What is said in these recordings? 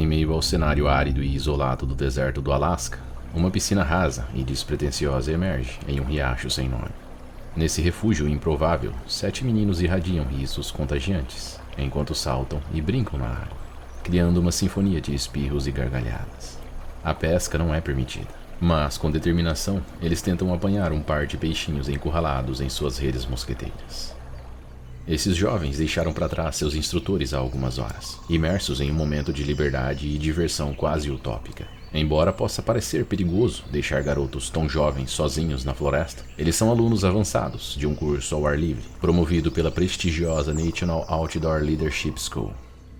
Em meio ao cenário árido e isolado do deserto do Alasca, uma piscina rasa e despretensiosa emerge em um riacho sem nome. Nesse refúgio improvável, 7 meninos irradiam risos contagiantes, enquanto saltam e brincam na água, criando uma sinfonia de espirros e gargalhadas. A pesca não é permitida, mas com determinação, eles tentam apanhar um par de peixinhos encurralados em suas redes mosqueteiras. Esses jovens deixaram para trás seus instrutores há algumas horas, imersos em um momento de liberdade e diversão quase utópica. Embora possa parecer perigoso deixar garotos tão jovens sozinhos na floresta, eles são alunos avançados de um curso ao ar livre, promovido pela prestigiosa National Outdoor Leadership School.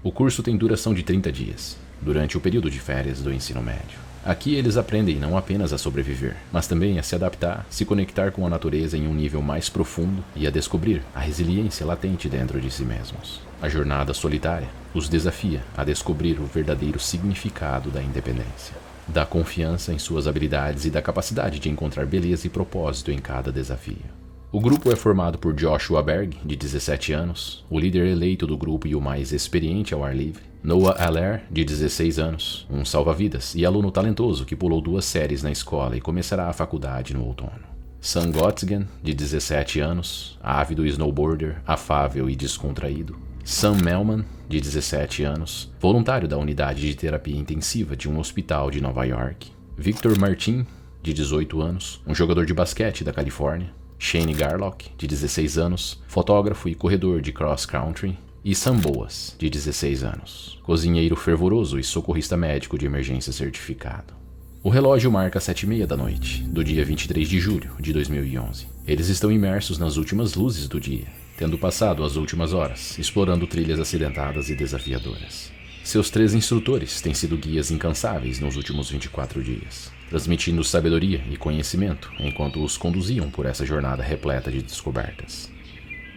O curso tem duração de 30 dias, durante o período de férias do ensino médio. Aqui eles aprendem não apenas a sobreviver, mas também a se adaptar, se conectar com a natureza em um nível mais profundo e a descobrir a resiliência latente dentro de si mesmos. A jornada solitária os desafia a descobrir o verdadeiro significado da independência, da confiança em suas habilidades e da capacidade de encontrar beleza e propósito em cada desafio. O grupo é formado por Joshua Berg, de 17 anos, o líder eleito do grupo e o mais experiente ao ar livre, Noah Allaire, de 16 anos, um salva-vidas e aluno talentoso que pulou 2 séries na escola e começará a faculdade no outono. Sam Gottesgen, de 17 anos, ávido snowboarder, afável e descontraído. Sam Melman, de 17 anos, voluntário da unidade de terapia intensiva de um hospital de Nova York. Victor Martin, de 18 anos, um jogador de basquete da Califórnia. Shane Garlock, de 16 anos, fotógrafo e corredor de cross-country. E Sam Boas, de 16 anos, cozinheiro fervoroso e socorrista médico de emergência certificado. O relógio marca 7h30 da noite, do dia 23 de julho de 2011. Eles estão imersos nas últimas luzes do dia, tendo passado as últimas horas, explorando trilhas acidentadas e desafiadoras. Seus 3 instrutores têm sido guias incansáveis nos últimos 24 dias, transmitindo sabedoria e conhecimento enquanto os conduziam por essa jornada repleta de descobertas.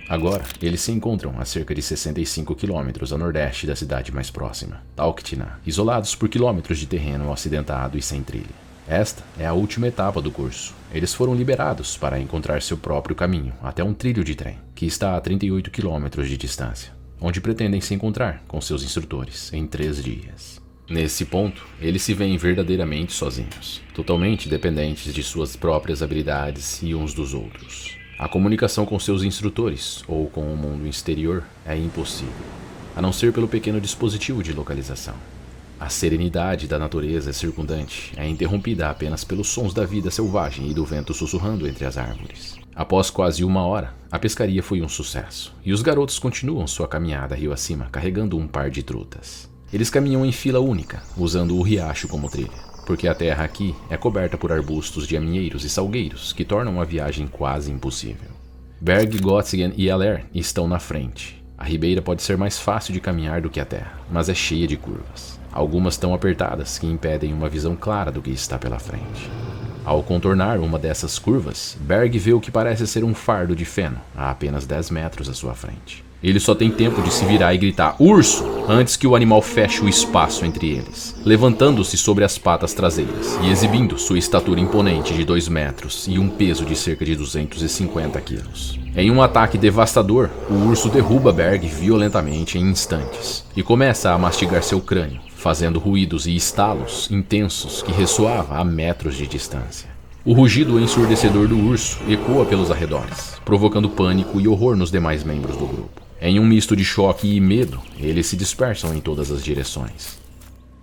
Agora, eles se encontram a cerca de 65 quilômetros a nordeste da cidade mais próxima, Talkeetna, isolados por quilômetros de terreno acidentado e sem trilha. Esta é a última etapa do curso. Eles foram liberados para encontrar seu próprio caminho até um trilho de trem, que está a 38 quilômetros de distância, onde pretendem se encontrar com seus instrutores em 3 dias. Nesse ponto, eles se veem verdadeiramente sozinhos, totalmente dependentes de suas próprias habilidades e uns dos outros. A comunicação com seus instrutores, ou com o mundo exterior, é impossível, a não ser pelo pequeno dispositivo de localização. A serenidade da natureza circundante é interrompida apenas pelos sons da vida selvagem e do vento sussurrando entre as árvores. Após quase 1 hora, a pescaria foi um sucesso, e os garotos continuam sua caminhada rio acima carregando um par de trutas. Eles caminham em fila única, usando o riacho como trilha, porque a terra aqui é coberta por arbustos de aminheiros e salgueiros que tornam a viagem quase impossível. Berg, Gottesgen e Allaire estão na frente. A ribeira pode ser mais fácil de caminhar do que a terra, mas é cheia de curvas. Algumas tão apertadas que impedem uma visão clara do que está pela frente. Ao contornar uma dessas curvas, Berg vê o que parece ser um fardo de feno a apenas 10 metros à sua frente. Ele só tem tempo de se virar e gritar "Urso!" antes que o animal feche o espaço entre eles, levantando-se sobre as patas traseiras e exibindo sua estatura imponente de 2 metros e um peso de cerca de 250 quilos. Em um ataque devastador, o urso derruba Berg violentamente em instantes e começa a mastigar seu crânio, fazendo ruídos e estalos intensos que ressoavam a metros de distância. O rugido ensurdecedor do urso ecoa pelos arredores, provocando pânico e horror nos demais membros do grupo. Em um misto de choque e medo, eles se dispersam em todas as direções.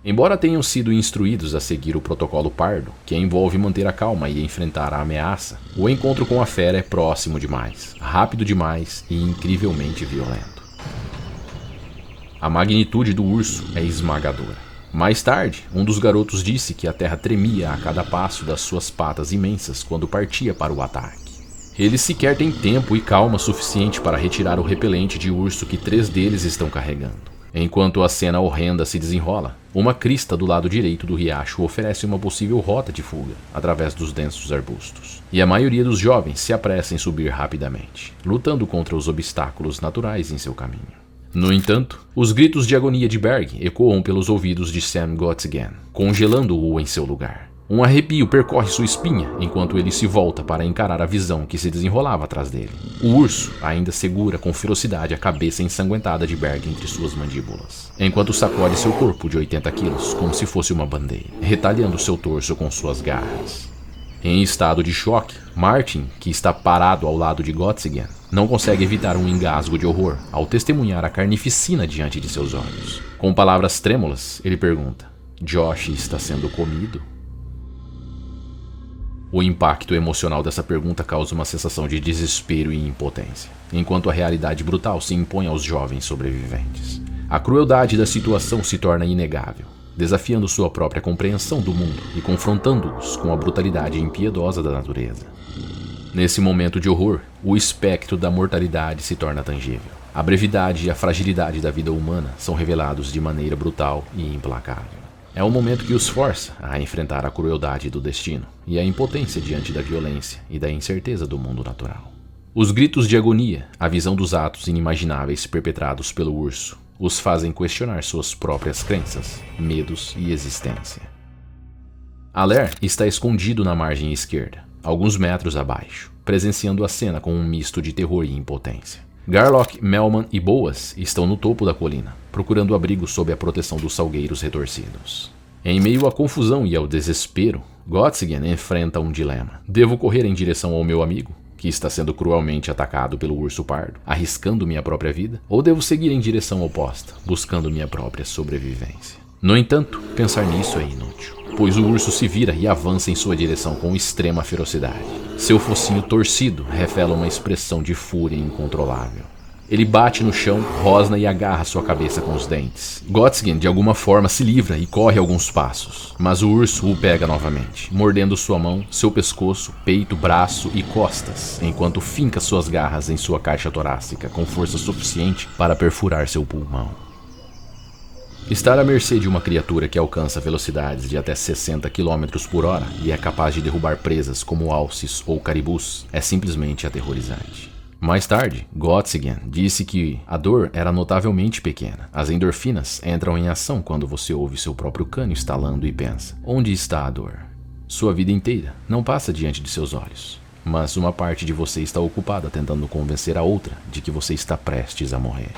Embora tenham sido instruídos a seguir o protocolo pardo, que envolve manter a calma e enfrentar a ameaça, o encontro com a fera é próximo demais, rápido demais e incrivelmente violento. A magnitude do urso é esmagadora. Mais tarde, um dos garotos disse que a terra tremia a cada passo das suas patas imensas quando partia para o ataque. Eles sequer têm tempo e calma suficiente para retirar o repelente de urso que 3 deles estão carregando. Enquanto a cena horrenda se desenrola, uma crista do lado direito do riacho oferece uma possível rota de fuga através dos densos arbustos. E a maioria dos jovens se apressa em subir rapidamente, lutando contra os obstáculos naturais em seu caminho. No entanto, os gritos de agonia de Berg ecoam pelos ouvidos de Sam Gottesgen, congelando-o em seu lugar. Um arrepio percorre sua espinha enquanto ele se volta para encarar a visão que se desenrolava atrás dele. O urso ainda segura com ferocidade a cabeça ensanguentada de Berg entre suas mandíbulas, enquanto sacode seu corpo de 80 quilos como se fosse uma bandeira, retalhando seu torso com suas garras. Em estado de choque, Martin, que está parado ao lado de Gottingen, não consegue evitar um engasgo de horror ao testemunhar a carnificina diante de seus olhos. Com palavras trêmulas, ele pergunta: Josh está sendo comido? O impacto emocional dessa pergunta causa uma sensação de desespero e impotência, enquanto a realidade brutal se impõe aos jovens sobreviventes. A crueldade da situação se torna inegável, desafiando sua própria compreensão do mundo e confrontando-os com a brutalidade impiedosa da natureza. Nesse momento de horror, o espectro da mortalidade se torna tangível. A brevidade e a fragilidade da vida humana são revelados de maneira brutal e implacável. É o momento que os força a enfrentar a crueldade do destino e a impotência diante da violência e da incerteza do mundo natural. Os gritos de agonia, a visão dos atos inimagináveis perpetrados pelo urso, os fazem questionar suas próprias crenças, medos e existência. Aller está escondido na margem esquerda, alguns metros abaixo, presenciando a cena com um misto de terror e impotência. Garlock, Melman e Boas estão no topo da colina, procurando abrigo sob a proteção dos salgueiros retorcidos. Em meio à confusão e ao desespero, Gottingen enfrenta um dilema. Devo correr em direção ao meu amigo, que está sendo cruelmente atacado pelo urso pardo, arriscando minha própria vida? Ou devo seguir em direção oposta, buscando minha própria sobrevivência? No entanto, pensar nisso é inútil, pois o urso se vira e avança em sua direção com extrema ferocidade. Seu focinho torcido revela uma expressão de fúria incontrolável. Ele bate no chão, rosna e agarra sua cabeça com os dentes. Gottingen, de alguma forma, se livra e corre alguns passos, mas o urso o pega novamente, mordendo sua mão, seu pescoço, peito, braço e costas, enquanto finca suas garras em sua caixa torácica com força suficiente para perfurar seu pulmão. Estar à mercê de uma criatura que alcança velocidades de até 60 km por hora e é capaz de derrubar presas como alces ou caribus é simplesmente aterrorizante. Mais tarde, Gottingen disse que a dor era notavelmente pequena. As endorfinas entram em ação quando você ouve seu próprio cânio estalando e pensa: onde está a dor? Sua vida inteira não passa diante de seus olhos, mas uma parte de você está ocupada tentando convencer a outra de que você está prestes a morrer.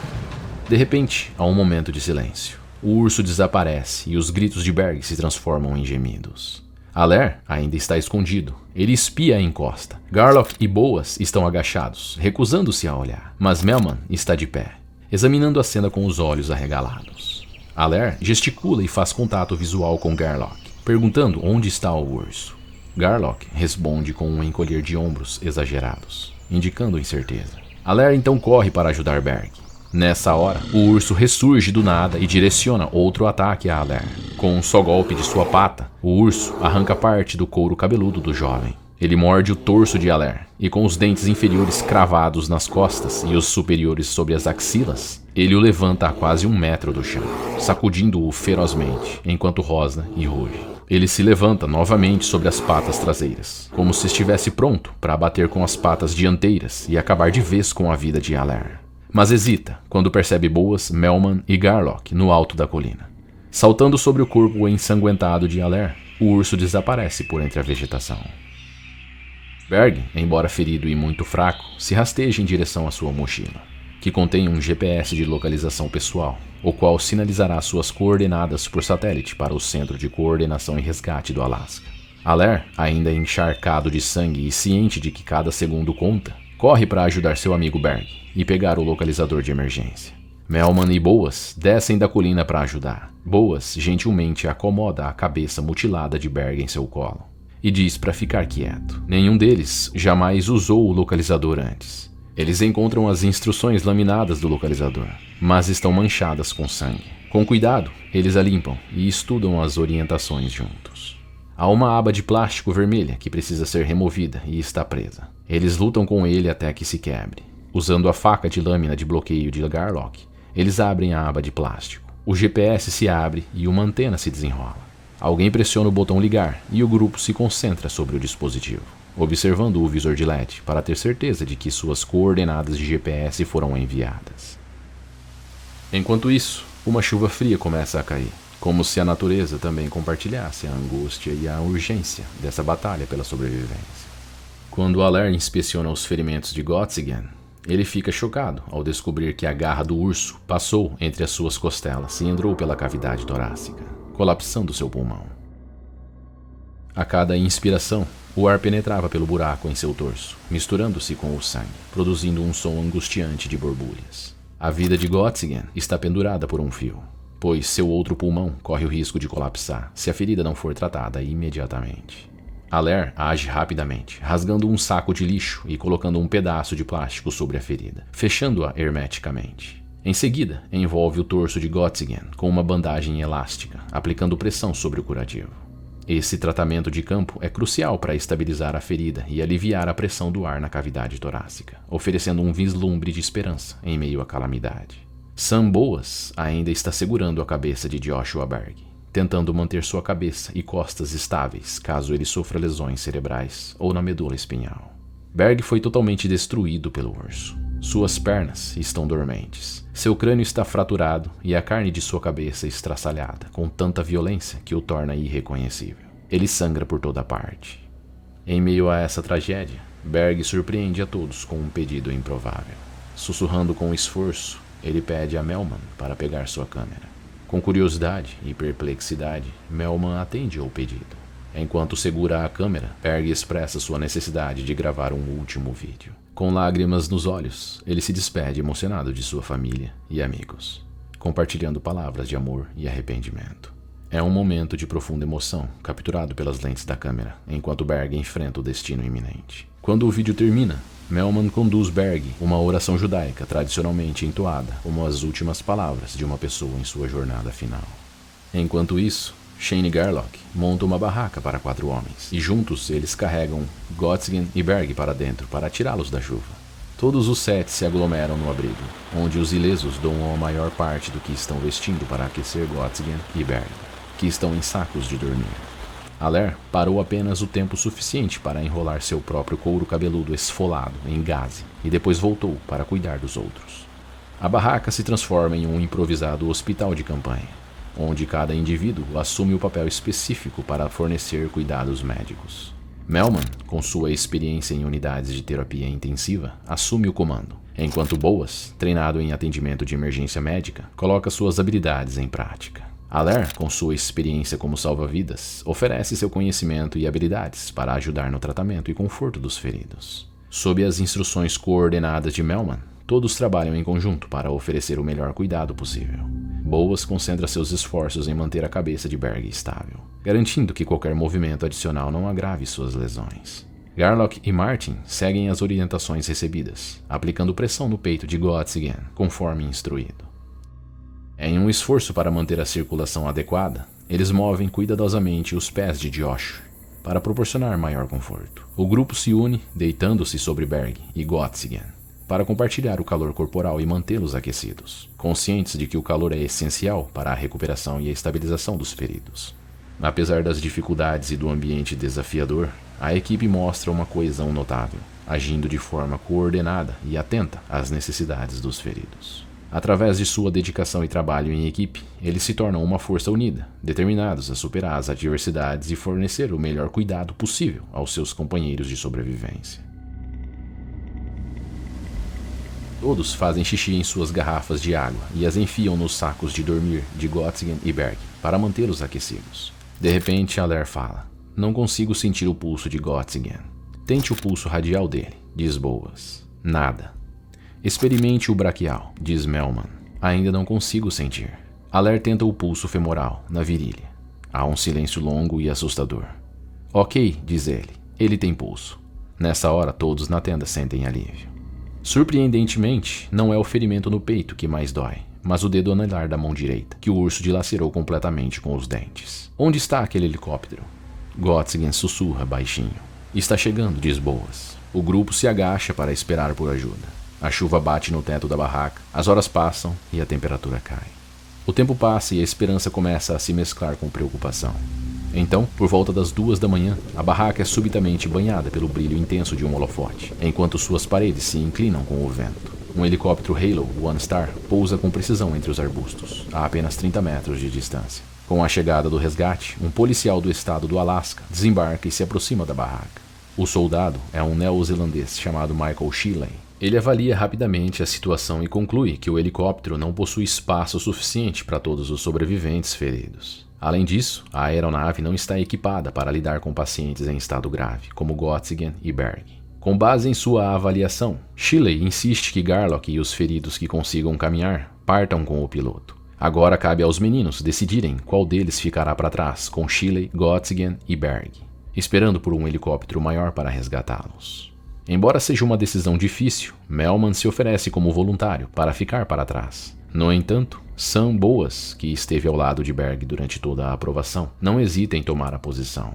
De repente, há um momento de silêncio. O urso desaparece e os gritos de Berg se transformam em gemidos. Aller ainda está escondido. Ele espia a encosta. Garlock e Boas estão agachados, recusando-se a olhar, mas Melman está de pé, examinando a cena com os olhos arregalados. Aller gesticula e faz contato visual com Garlock, perguntando onde está o urso. Garlock responde com um encolher de ombros exagerados, indicando incerteza. Aller então corre para ajudar Berg. Nessa hora, o urso ressurge do nada e direciona outro ataque a Aller. Com um só golpe de sua pata, o urso arranca parte do couro cabeludo do jovem. Ele morde o torso de Aller, e com os dentes inferiores cravados nas costas e os superiores sobre as axilas, ele o levanta a quase 1 metro do chão, sacudindo-o ferozmente, enquanto rosna e ruge. Ele se levanta novamente sobre as patas traseiras, como se estivesse pronto para bater com as patas dianteiras e acabar de vez com a vida de Aller. Mas hesita quando percebe Boas, Melman e Garlock no alto da colina. Saltando sobre o corpo ensanguentado de Aller, o urso desaparece por entre a vegetação. Berg, embora ferido e muito fraco, se rasteja em direção à sua mochila, que contém um GPS de localização pessoal, o qual sinalizará suas coordenadas por satélite para o Centro de Coordenação e Resgate do Alasca. Aller, ainda encharcado de sangue e ciente de que cada segundo conta, corre para ajudar seu amigo Berg e pegar o localizador de emergência. Melman e Boas descem da colina para ajudar. Boas gentilmente acomoda a cabeça mutilada de Berg em seu colo e diz para ficar quieto. Nenhum deles jamais usou o localizador antes. Eles encontram as instruções laminadas do localizador, mas estão manchadas com sangue. Com cuidado, eles a limpam e estudam as orientações juntos. Há uma aba de plástico vermelha que precisa ser removida e está presa. Eles lutam com ele até que se quebre. Usando a faca de lâmina de bloqueio de Garlock, eles abrem a aba de plástico. O GPS se abre e uma antena se desenrola. Alguém pressiona o botão ligar e o grupo se concentra sobre o dispositivo, observando o visor de LED para ter certeza de que suas coordenadas de GPS foram enviadas. Enquanto isso, uma chuva fria começa a cair, como se a natureza também compartilhasse a angústia e a urgência dessa batalha pela sobrevivência. Quando Aller inspeciona os ferimentos de Gottingen, ele fica chocado ao descobrir que a garra do urso passou entre as suas costelas e entrou pela cavidade torácica, colapsando seu pulmão. A cada inspiração, o ar penetrava pelo buraco em seu torso, misturando-se com o sangue, produzindo um som angustiante de borbulhas. A vida de Gottingen está pendurada por um fio, pois seu outro pulmão corre o risco de colapsar se a ferida não for tratada imediatamente. Aller age rapidamente, rasgando um saco de lixo e colocando um pedaço de plástico sobre a ferida, fechando-a hermeticamente. Em seguida, envolve o torso de Gottingen com uma bandagem elástica, aplicando pressão sobre o curativo. Esse tratamento de campo é crucial para estabilizar a ferida e aliviar a pressão do ar na cavidade torácica, oferecendo um vislumbre de esperança em meio à calamidade. Sam Boas ainda está segurando a cabeça de Joshua Berg, tentando manter sua cabeça e costas estáveis caso ele sofra lesões cerebrais ou na medula espinhal. Berg foi totalmente destruído pelo urso. Suas pernas estão dormentes, seu crânio está fraturado e a carne de sua cabeça estraçalhada com tanta violência que o torna irreconhecível. Ele sangra por toda parte. Em meio a essa tragédia, Berg surpreende a todos com um pedido improvável. Sussurrando com esforço, ele pede a Melman para pegar sua câmera. Com curiosidade e perplexidade, Melman atende ao pedido. Enquanto segura a câmera, Berg expressa sua necessidade de gravar um último vídeo. Com lágrimas nos olhos, ele se despede emocionado de sua família e amigos, compartilhando palavras de amor e arrependimento. É um momento de profunda emoção, capturado pelas lentes da câmera, enquanto Berg enfrenta o destino iminente. Quando o vídeo termina, Melman conduz Berg uma oração judaica tradicionalmente entoada como as últimas palavras de uma pessoa em sua jornada final. Enquanto isso, Shane Garlock monta uma barraca para 4 homens, e juntos eles carregam Gottingen e Berg para dentro para tirá-los da chuva. Todos os 7 se aglomeram no abrigo, onde os ilesos doam a maior parte do que estão vestindo para aquecer Gottingen e Berg, que estão em sacos de dormir. Aller parou apenas o tempo suficiente para enrolar seu próprio couro cabeludo esfolado em gaze e depois voltou para cuidar dos outros. A barraca se transforma em um improvisado hospital de campanha, onde cada indivíduo assume o papel específico para fornecer cuidados médicos. Melman, com sua experiência em unidades de terapia intensiva, assume o comando, enquanto Boas, treinado em atendimento de emergência médica, coloca suas habilidades em prática. Aller, com sua experiência como salva-vidas, oferece seu conhecimento e habilidades para ajudar no tratamento e conforto dos feridos. Sob as instruções coordenadas de Melman, todos trabalham em conjunto para oferecer o melhor cuidado possível. Boas concentra seus esforços em manter a cabeça de Berg estável, garantindo que qualquer movimento adicional não agrave suas lesões. Garlock e Martin seguem as orientações recebidas, aplicando pressão no peito de Gottingen, conforme instruído. Em um esforço para manter a circulação adequada, eles movem cuidadosamente os pés de Josh para proporcionar maior conforto. O grupo se une, deitando-se sobre Berg e Gottingen, para compartilhar o calor corporal e mantê-los aquecidos, conscientes de que o calor é essencial para a recuperação e a estabilização dos feridos. Apesar das dificuldades e do ambiente desafiador, a equipe mostra uma coesão notável, agindo de forma coordenada e atenta às necessidades dos feridos. Através de sua dedicação e trabalho em equipe, eles se tornam uma força unida, determinados a superar as adversidades e fornecer o melhor cuidado possível aos seus companheiros de sobrevivência. Todos fazem xixi em suas garrafas de água e as enfiam nos sacos de dormir de Gottingen e Berg para mantê-los aquecidos. De repente, Aller fala: "Não consigo sentir o pulso de Gottingen." "Tente o pulso radial dele", diz Boas. "Nada." "Experimente o braquial", diz Melman. "Ainda não consigo sentir." Aller tenta o pulso femoral, na virilha. Há um silêncio longo e assustador. "Ok", diz ele. "Ele tem pulso." Nessa hora, todos na tenda sentem alívio. Surpreendentemente, não é o ferimento no peito que mais dói, mas o dedo anelar da mão direita, que o urso dilacerou completamente com os dentes. "Onde está aquele helicóptero?" Gottingen sussurra baixinho. "Está chegando", diz Boas. O grupo se agacha para esperar por ajuda. A chuva bate no teto da barraca, as horas passam e a temperatura cai. O tempo passa e a esperança começa a se mesclar com preocupação. Então, por volta das 2 da manhã, a barraca é subitamente banhada pelo brilho intenso de um holofote, enquanto suas paredes se inclinam com o vento. Um helicóptero Halo One Star pousa com precisão entre os arbustos, a apenas 30 metros de distância. Com a chegada do resgate, um policial do estado do Alasca desembarca e se aproxima da barraca. O soldado é um neozelandês chamado Michael Shelley. Ele avalia rapidamente a situação e conclui que o helicóptero não possui espaço suficiente para todos os sobreviventes feridos. Além disso, a aeronave não está equipada para lidar com pacientes em estado grave, como Göttingen e Berg. Com base em sua avaliação, Shelley insiste que Garlock e os feridos que consigam caminhar partam com o piloto. Agora cabe aos meninos decidirem qual deles ficará para trás, com Shelley, Göttingen e Berg, esperando por um helicóptero maior para resgatá-los. Embora seja uma decisão difícil, Melman se oferece como voluntário para ficar para trás. No entanto, Sam Boas, que esteve ao lado de Berg durante toda a aprovação, não hesita em tomar a posição.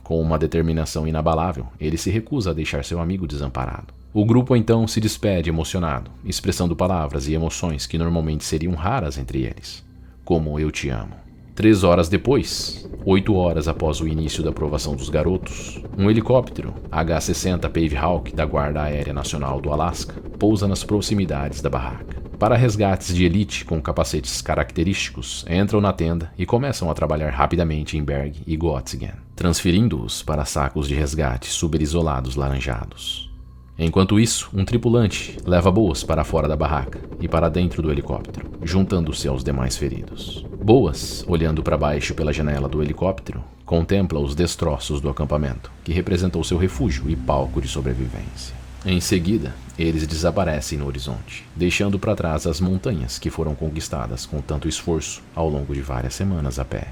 Com uma determinação inabalável, ele se recusa a deixar seu amigo desamparado. O grupo então se despede emocionado, expressando palavras e emoções que normalmente seriam raras entre eles, como "eu te amo". 3 horas depois, 8 horas após o início da aprovação dos garotos, um helicóptero H-60 Pavehawk da Guarda Aérea Nacional do Alasca pousa nas proximidades da barraca. Para resgates de elite com capacetes característicos, entram na tenda e começam a trabalhar rapidamente em Berg e Göttingen, transferindo-os para sacos de resgate super isolados laranjados. Enquanto isso, um tripulante leva Boas para fora da barraca e para dentro do helicóptero, juntando-se aos demais feridos. Boas, olhando para baixo pela janela do helicóptero, contempla os destroços do acampamento, que representou seu refúgio e palco de sobrevivência. Em seguida, eles desaparecem no horizonte, deixando para trás as montanhas que foram conquistadas com tanto esforço ao longo de várias semanas a pé.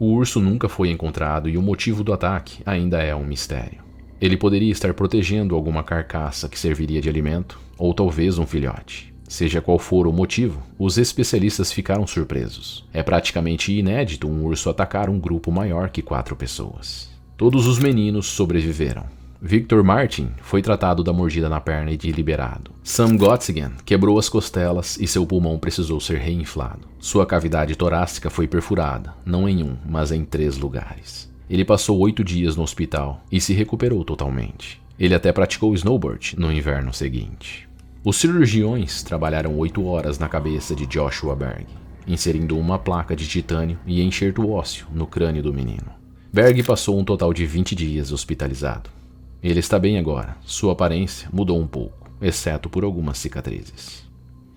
O urso nunca foi encontrado e o motivo do ataque ainda é um mistério. Ele poderia estar protegendo alguma carcaça que serviria de alimento, ou talvez um filhote. Seja qual for o motivo, os especialistas ficaram surpresos. É praticamente inédito um urso atacar um grupo maior que 4 pessoas. Todos os meninos sobreviveram. Victor Martin foi tratado da mordida na perna e liberado. Sam Göttingen quebrou as costelas e seu pulmão precisou ser reinflado. Sua cavidade torácica foi perfurada, não em 1, mas em 3 lugares. Ele passou 8 dias no hospital e se recuperou totalmente. Ele até praticou snowboard no inverno seguinte. Os cirurgiões trabalharam 8 horas na cabeça de Joshua Berg, inserindo uma placa de titânio e enxerto ósseo no crânio do menino. Berg passou um total de 20 dias hospitalizado. Ele está bem agora, sua aparência mudou um pouco, exceto por algumas cicatrizes.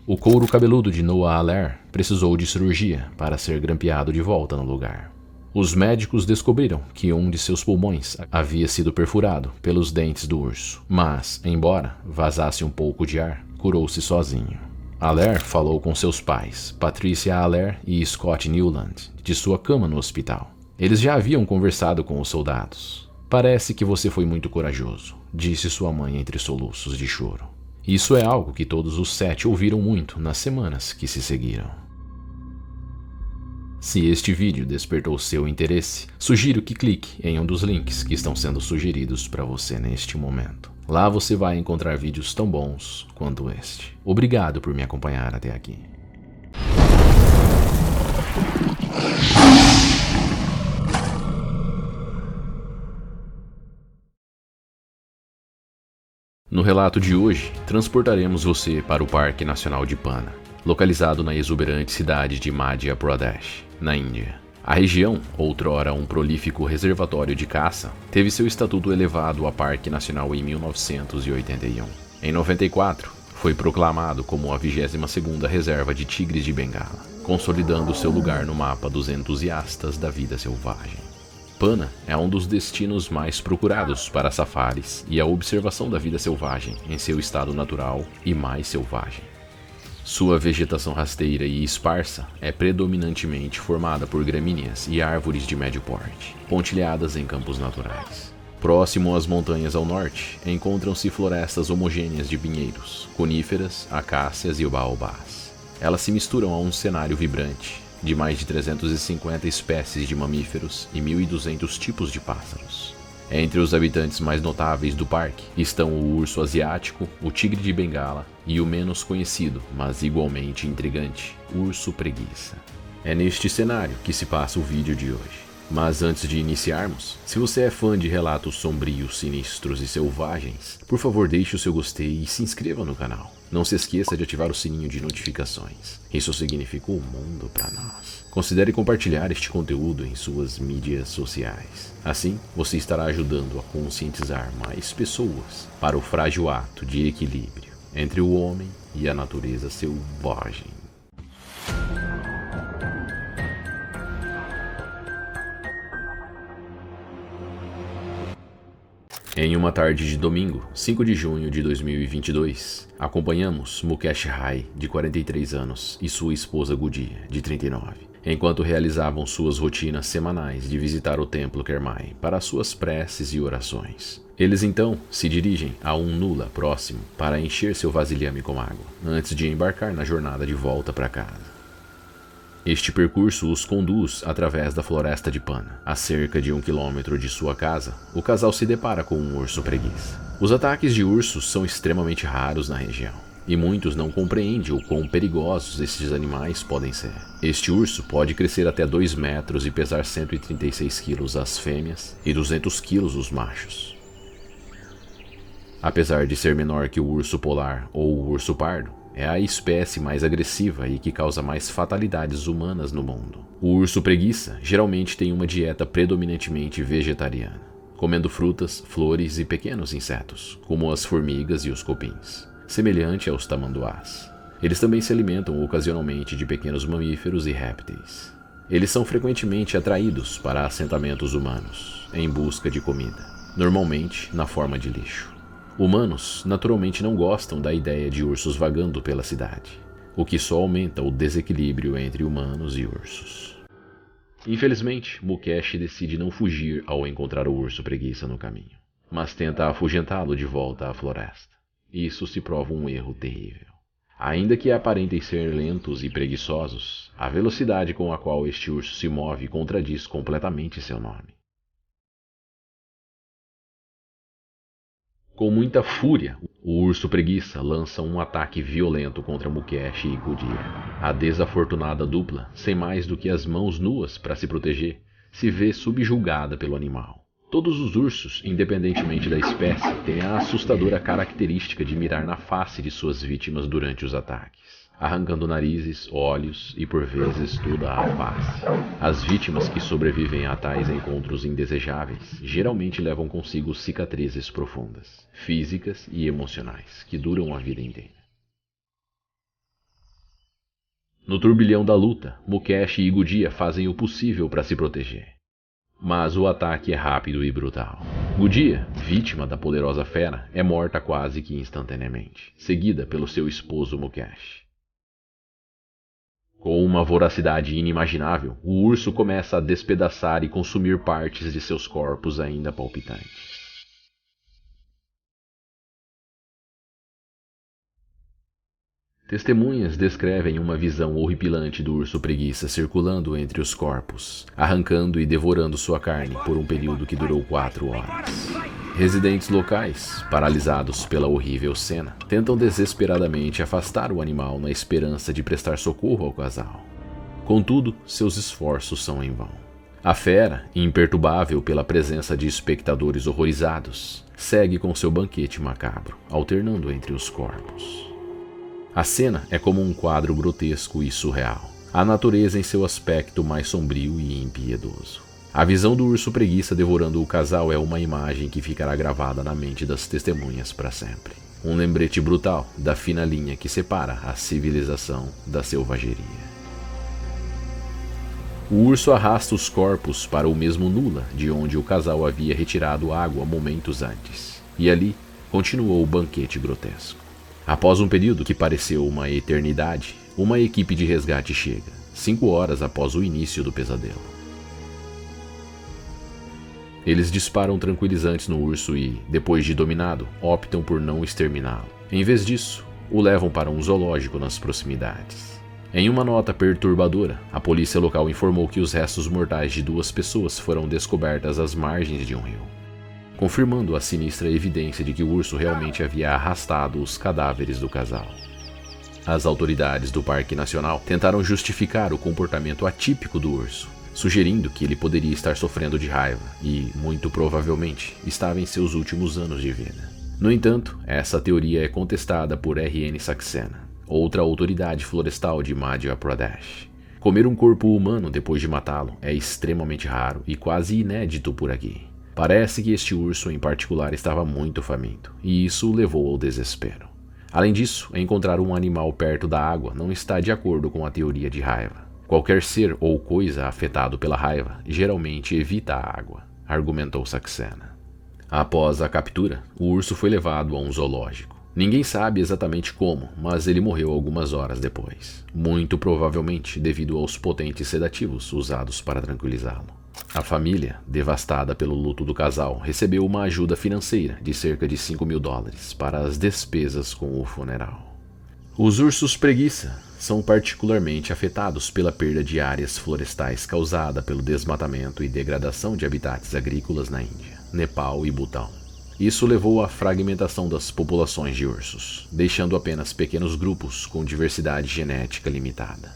O couro cabeludo de Noah Allaire precisou de cirurgia para ser grampeado de volta no lugar. Os médicos descobriram que um de seus pulmões havia sido perfurado pelos dentes do urso, mas, embora vazasse um pouco de ar, curou-se sozinho. Allaire falou com seus pais, Patricia Allaire e Scott Newland, de sua cama no hospital. Eles já haviam conversado com os soldados. "Parece que você foi muito corajoso", disse sua mãe entre soluços de choro. Isso é algo que todos os 7 ouviram muito nas semanas que se seguiram. Se este vídeo despertou seu interesse, sugiro que clique em um dos links que estão sendo sugeridos para você neste momento. Lá você vai encontrar vídeos tão bons quanto este. Obrigado por me acompanhar até aqui. No relato de hoje, transportaremos você para o Parque Nacional de Panna, localizado na exuberante cidade de Madhya Pradesh, na Índia. A região, outrora um prolífico reservatório de caça, teve seu estatuto elevado a Parque Nacional em 1981. Em 94, foi proclamado como a 22ª reserva de tigres de Bengala, consolidando seu lugar no mapa dos entusiastas da vida selvagem. Panna é um dos destinos mais procurados para safaris e a observação da vida selvagem em seu estado natural e mais selvagem. Sua vegetação rasteira e esparsa é predominantemente formada por gramíneas e árvores de médio porte, pontilhadas em campos naturais. Próximo às montanhas ao norte, encontram-se florestas homogêneas de pinheiros, coníferas, acácias e baobás. Elas se misturam a um cenário vibrante, de mais de 350 espécies de mamíferos e 1.200 tipos de pássaros. Entre os habitantes mais notáveis do parque estão o urso asiático, o tigre de Bengala e o menos conhecido, mas igualmente intrigante, urso preguiça. É neste cenário que se passa o vídeo de hoje. Mas antes de iniciarmos, se você é fã de relatos sombrios, sinistros e selvagens, por favor deixe o seu gostei e se inscreva no canal. Não se esqueça de ativar o sininho de notificações. Isso significa o mundo para nós. Considere compartilhar este conteúdo em suas mídias sociais. Assim, você estará ajudando a conscientizar mais pessoas para o frágil ato de equilíbrio entre o homem e a natureza selvagem. Em uma tarde de domingo, 5 de junho de 2022, acompanhamos Mukesh Rai, de 43 anos, e sua esposa Gudia, de 39, enquanto realizavam suas rotinas semanais de visitar o templo Kermai para suas preces e orações. Eles então se dirigem a um nula próximo para encher seu vasilhame com água, antes de embarcar na jornada de volta para casa. Este percurso os conduz através da floresta de Pana. A cerca de 1 quilômetro de sua casa, o casal se depara com um urso preguiça. Os ataques de ursos são extremamente raros na região, e muitos não compreendem o quão perigosos esses animais podem ser. Este urso pode crescer até 2 metros e pesar 136 quilos as fêmeas e 200 quilos os machos. Apesar de ser menor que o urso polar ou o urso pardo, é a espécie mais agressiva e que causa mais fatalidades humanas no mundo. O urso preguiça geralmente tem uma dieta predominantemente vegetariana, comendo frutas, flores e pequenos insetos, como as formigas e os cupins, semelhante aos tamanduás. Eles também se alimentam ocasionalmente de pequenos mamíferos e répteis. Eles são frequentemente atraídos para assentamentos humanos, em busca de comida, normalmente na forma de lixo. Humanos naturalmente não gostam da ideia de ursos vagando pela cidade, o que só aumenta o desequilíbrio entre humanos e ursos. Infelizmente, Mukesh decide não fugir ao encontrar o urso preguiça no caminho, mas tenta afugentá-lo de volta à floresta. Isso se prova um erro terrível. Ainda que aparentem ser lentos e preguiçosos, a velocidade com a qual este urso se move contradiz completamente seu nome. Com muita fúria, o urso preguiça lança um ataque violento contra Mukesh e Gudia. A desafortunada dupla, sem mais do que as mãos nuas para se proteger, se vê subjugada pelo animal. Todos os ursos, independentemente da espécie, têm a assustadora característica de mirar na face de suas vítimas durante os ataques, arrancando narizes, olhos e por vezes toda a face. As vítimas que sobrevivem a tais encontros indesejáveis geralmente levam consigo cicatrizes profundas, físicas e emocionais, que duram a vida inteira. No turbilhão da luta, Mukesh e Gudia fazem o possível para se proteger. Mas o ataque é rápido e brutal. Gudia, vítima da poderosa fera, é morta quase que instantaneamente, seguida pelo seu esposo Mukesh. Com uma voracidade inimaginável, o urso começa a despedaçar e consumir partes de seus corpos ainda palpitantes. Testemunhas descrevem uma visão horripilante do urso preguiça circulando entre os corpos, arrancando e devorando sua carne por um período que durou 4 horas. Residentes locais, paralisados pela horrível cena, tentam desesperadamente afastar o animal na esperança de prestar socorro ao casal. Contudo, seus esforços são em vão. A fera, imperturbável pela presença de espectadores horrorizados, segue com seu banquete macabro, alternando entre os corpos. A cena é como um quadro grotesco e surreal, a natureza em seu aspecto mais sombrio e impiedoso. A visão do urso preguiça devorando o casal é uma imagem que ficará gravada na mente das testemunhas para sempre. Um lembrete brutal da fina linha que separa a civilização da selvageria. O urso arrasta os corpos para o mesmo nula de onde o casal havia retirado água momentos antes, e ali continuou o banquete grotesco. Após um período que pareceu uma eternidade, uma equipe de resgate chega, 5 horas após o início do pesadelo. Eles disparam tranquilizantes no urso e, depois de dominado, optam por não exterminá-lo. Em vez disso, o levam para um zoológico nas proximidades. Em uma nota perturbadora, a polícia local informou que os restos mortais de 2 pessoas foram descobertas às margens de um rio, confirmando a sinistra evidência de que o urso realmente havia arrastado os cadáveres do casal. As autoridades do Parque Nacional tentaram justificar o comportamento atípico do urso, sugerindo que ele poderia estar sofrendo de raiva e, muito provavelmente, estava em seus últimos anos de vida. No entanto, essa teoria é contestada por R.N. Saxena, outra autoridade florestal de Madhya Pradesh. Comer um corpo humano depois de matá-lo é extremamente raro e quase inédito por aqui. Parece que este urso em particular estava muito faminto, e isso o levou ao desespero. Além disso, encontrar um animal perto da água não está de acordo com a teoria de raiva. Qualquer ser ou coisa afetado pela raiva geralmente evita a água, argumentou Saxena. Após a captura, o urso foi levado a um zoológico. Ninguém sabe exatamente como, mas ele morreu algumas horas depois, muito provavelmente devido aos potentes sedativos usados para tranquilizá-lo. A família, devastada pelo luto do casal, recebeu uma ajuda financeira de cerca de $5.000 para as despesas com o funeral. Os ursos preguiça são particularmente afetados pela perda de áreas florestais causada pelo desmatamento e degradação de habitats agrícolas na Índia, Nepal e Butão. Isso levou à fragmentação das populações de ursos, deixando apenas pequenos grupos com diversidade genética limitada.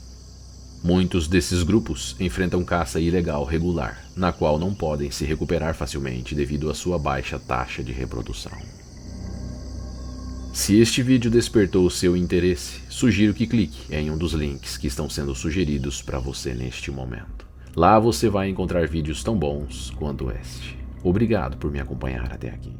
Muitos desses grupos enfrentam caça ilegal regular, na qual não podem se recuperar facilmente devido à sua baixa taxa de reprodução. Se este vídeo despertou seu interesse, sugiro que clique em um dos links que estão sendo sugeridos para você neste momento. Lá você vai encontrar vídeos tão bons quanto este. Obrigado por me acompanhar até aqui.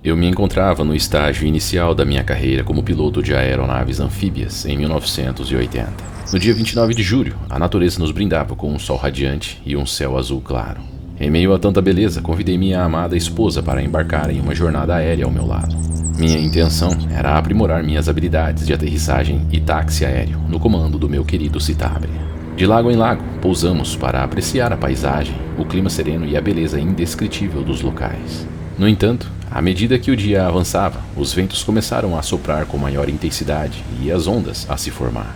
Eu me encontrava no estágio inicial da minha carreira como piloto de aeronaves anfíbias em 1980. No dia 29 de julho, a natureza nos brindava com um sol radiante e um céu azul claro. Em meio a tanta beleza, convidei minha amada esposa para embarcar em uma jornada aérea ao meu lado. Minha intenção era aprimorar minhas habilidades de aterrissagem e táxi aéreo no comando do meu querido Citabria. De lago em lago, pousamos para apreciar a paisagem, o clima sereno e a beleza indescritível dos locais. No entanto, à medida que o dia avançava, os ventos começaram a soprar com maior intensidade e as ondas a se formar.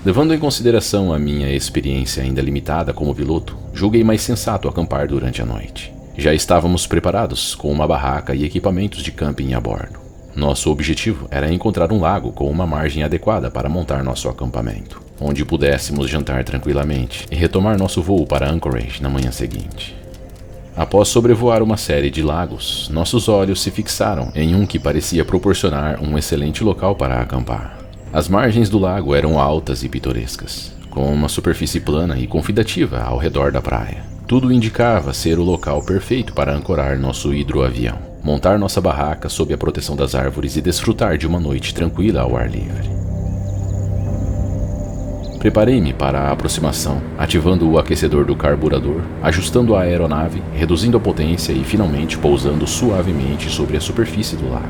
Levando em consideração a minha experiência ainda limitada como piloto, julguei mais sensato acampar durante a noite. Já estávamos preparados com uma barraca e equipamentos de camping a bordo. Nosso objetivo era encontrar um lago com uma margem adequada para montar nosso acampamento, onde pudéssemos jantar tranquilamente e retomar nosso voo para Anchorage na manhã seguinte. Após sobrevoar uma série de lagos, nossos olhos se fixaram em um que parecia proporcionar um excelente local para acampar. As margens do lago eram altas e pitorescas, com uma superfície plana e convidativa ao redor da praia. Tudo indicava ser o local perfeito para ancorar nosso hidroavião, montar nossa barraca sob a proteção das árvores e desfrutar de uma noite tranquila ao ar livre. Preparei-me para a aproximação, ativando o aquecedor do carburador, ajustando a aeronave, reduzindo a potência e finalmente pousando suavemente sobre a superfície do lago.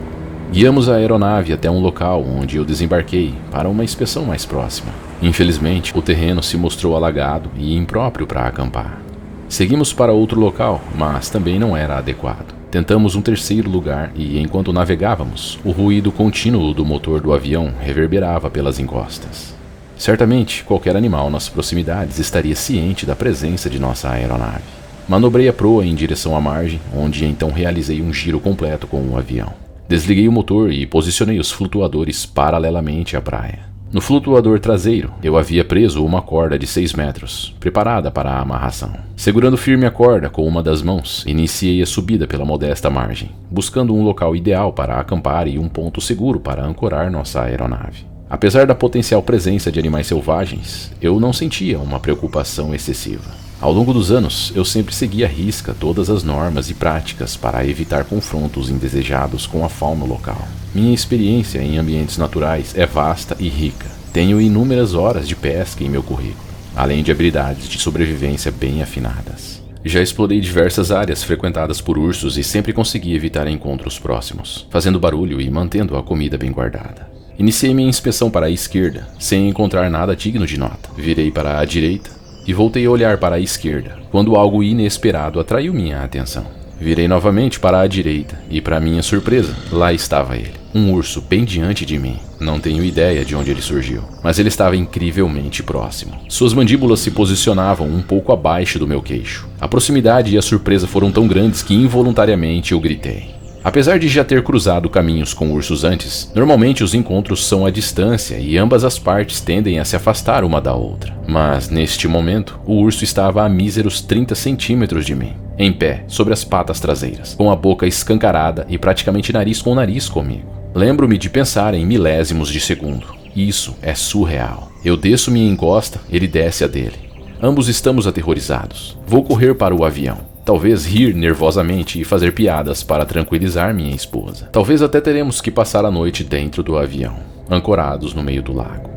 Guiamos a aeronave até um local onde eu desembarquei para uma inspeção mais próxima. Infelizmente, o terreno se mostrou alagado e impróprio para acampar. Seguimos para outro local, mas também não era adequado. Tentamos um terceiro lugar e, enquanto navegávamos, o ruído contínuo do motor do avião reverberava pelas encostas. Certamente, qualquer animal nas proximidades estaria ciente da presença de nossa aeronave. Manobrei a proa em direção à margem, onde então realizei um giro completo com o avião. Desliguei o motor e posicionei os flutuadores paralelamente à praia. No flutuador traseiro, eu havia preso uma corda de 6 metros, preparada para a amarração. Segurando firme a corda com uma das mãos, iniciei a subida pela modesta margem, buscando um local ideal para acampar e um ponto seguro para ancorar nossa aeronave. Apesar da potencial presença de animais selvagens, eu não sentia uma preocupação excessiva. Ao longo dos anos, eu sempre segui à risca todas as normas e práticas para evitar confrontos indesejados com a fauna local. Minha experiência em ambientes naturais é vasta e rica. Tenho inúmeras horas de pesca em meu currículo, além de habilidades de sobrevivência bem afinadas. Já explorei diversas áreas frequentadas por ursos e sempre consegui evitar encontros próximos, fazendo barulho e mantendo a comida bem guardada. Iniciei minha inspeção para a esquerda, sem encontrar nada digno de nota. Virei para a direita e voltei a olhar para a esquerda, quando algo inesperado atraiu minha atenção. Virei novamente para a direita e, para minha surpresa, lá estava ele. Um urso bem diante de mim. Não tenho ideia de onde ele surgiu, mas ele estava incrivelmente próximo. Suas mandíbulas se posicionavam um pouco abaixo do meu queixo. A proximidade e a surpresa foram tão grandes que involuntariamente eu gritei. Apesar de já ter cruzado caminhos com ursos antes, normalmente os encontros são à distância e ambas as partes tendem a se afastar uma da outra. Mas, neste momento, o urso estava a míseros 30 centímetros de mim, em pé, sobre as patas traseiras, com a boca escancarada e praticamente nariz com nariz comigo. Lembro-me de pensar em milésimos de segundo. Isso é surreal. Eu desço minha encosta, ele desce a dele. Ambos estamos aterrorizados. Vou correr para o avião. Talvez rir nervosamente e fazer piadas para tranquilizar minha esposa. Talvez até teremos que passar a noite dentro do avião, ancorados no meio do lago.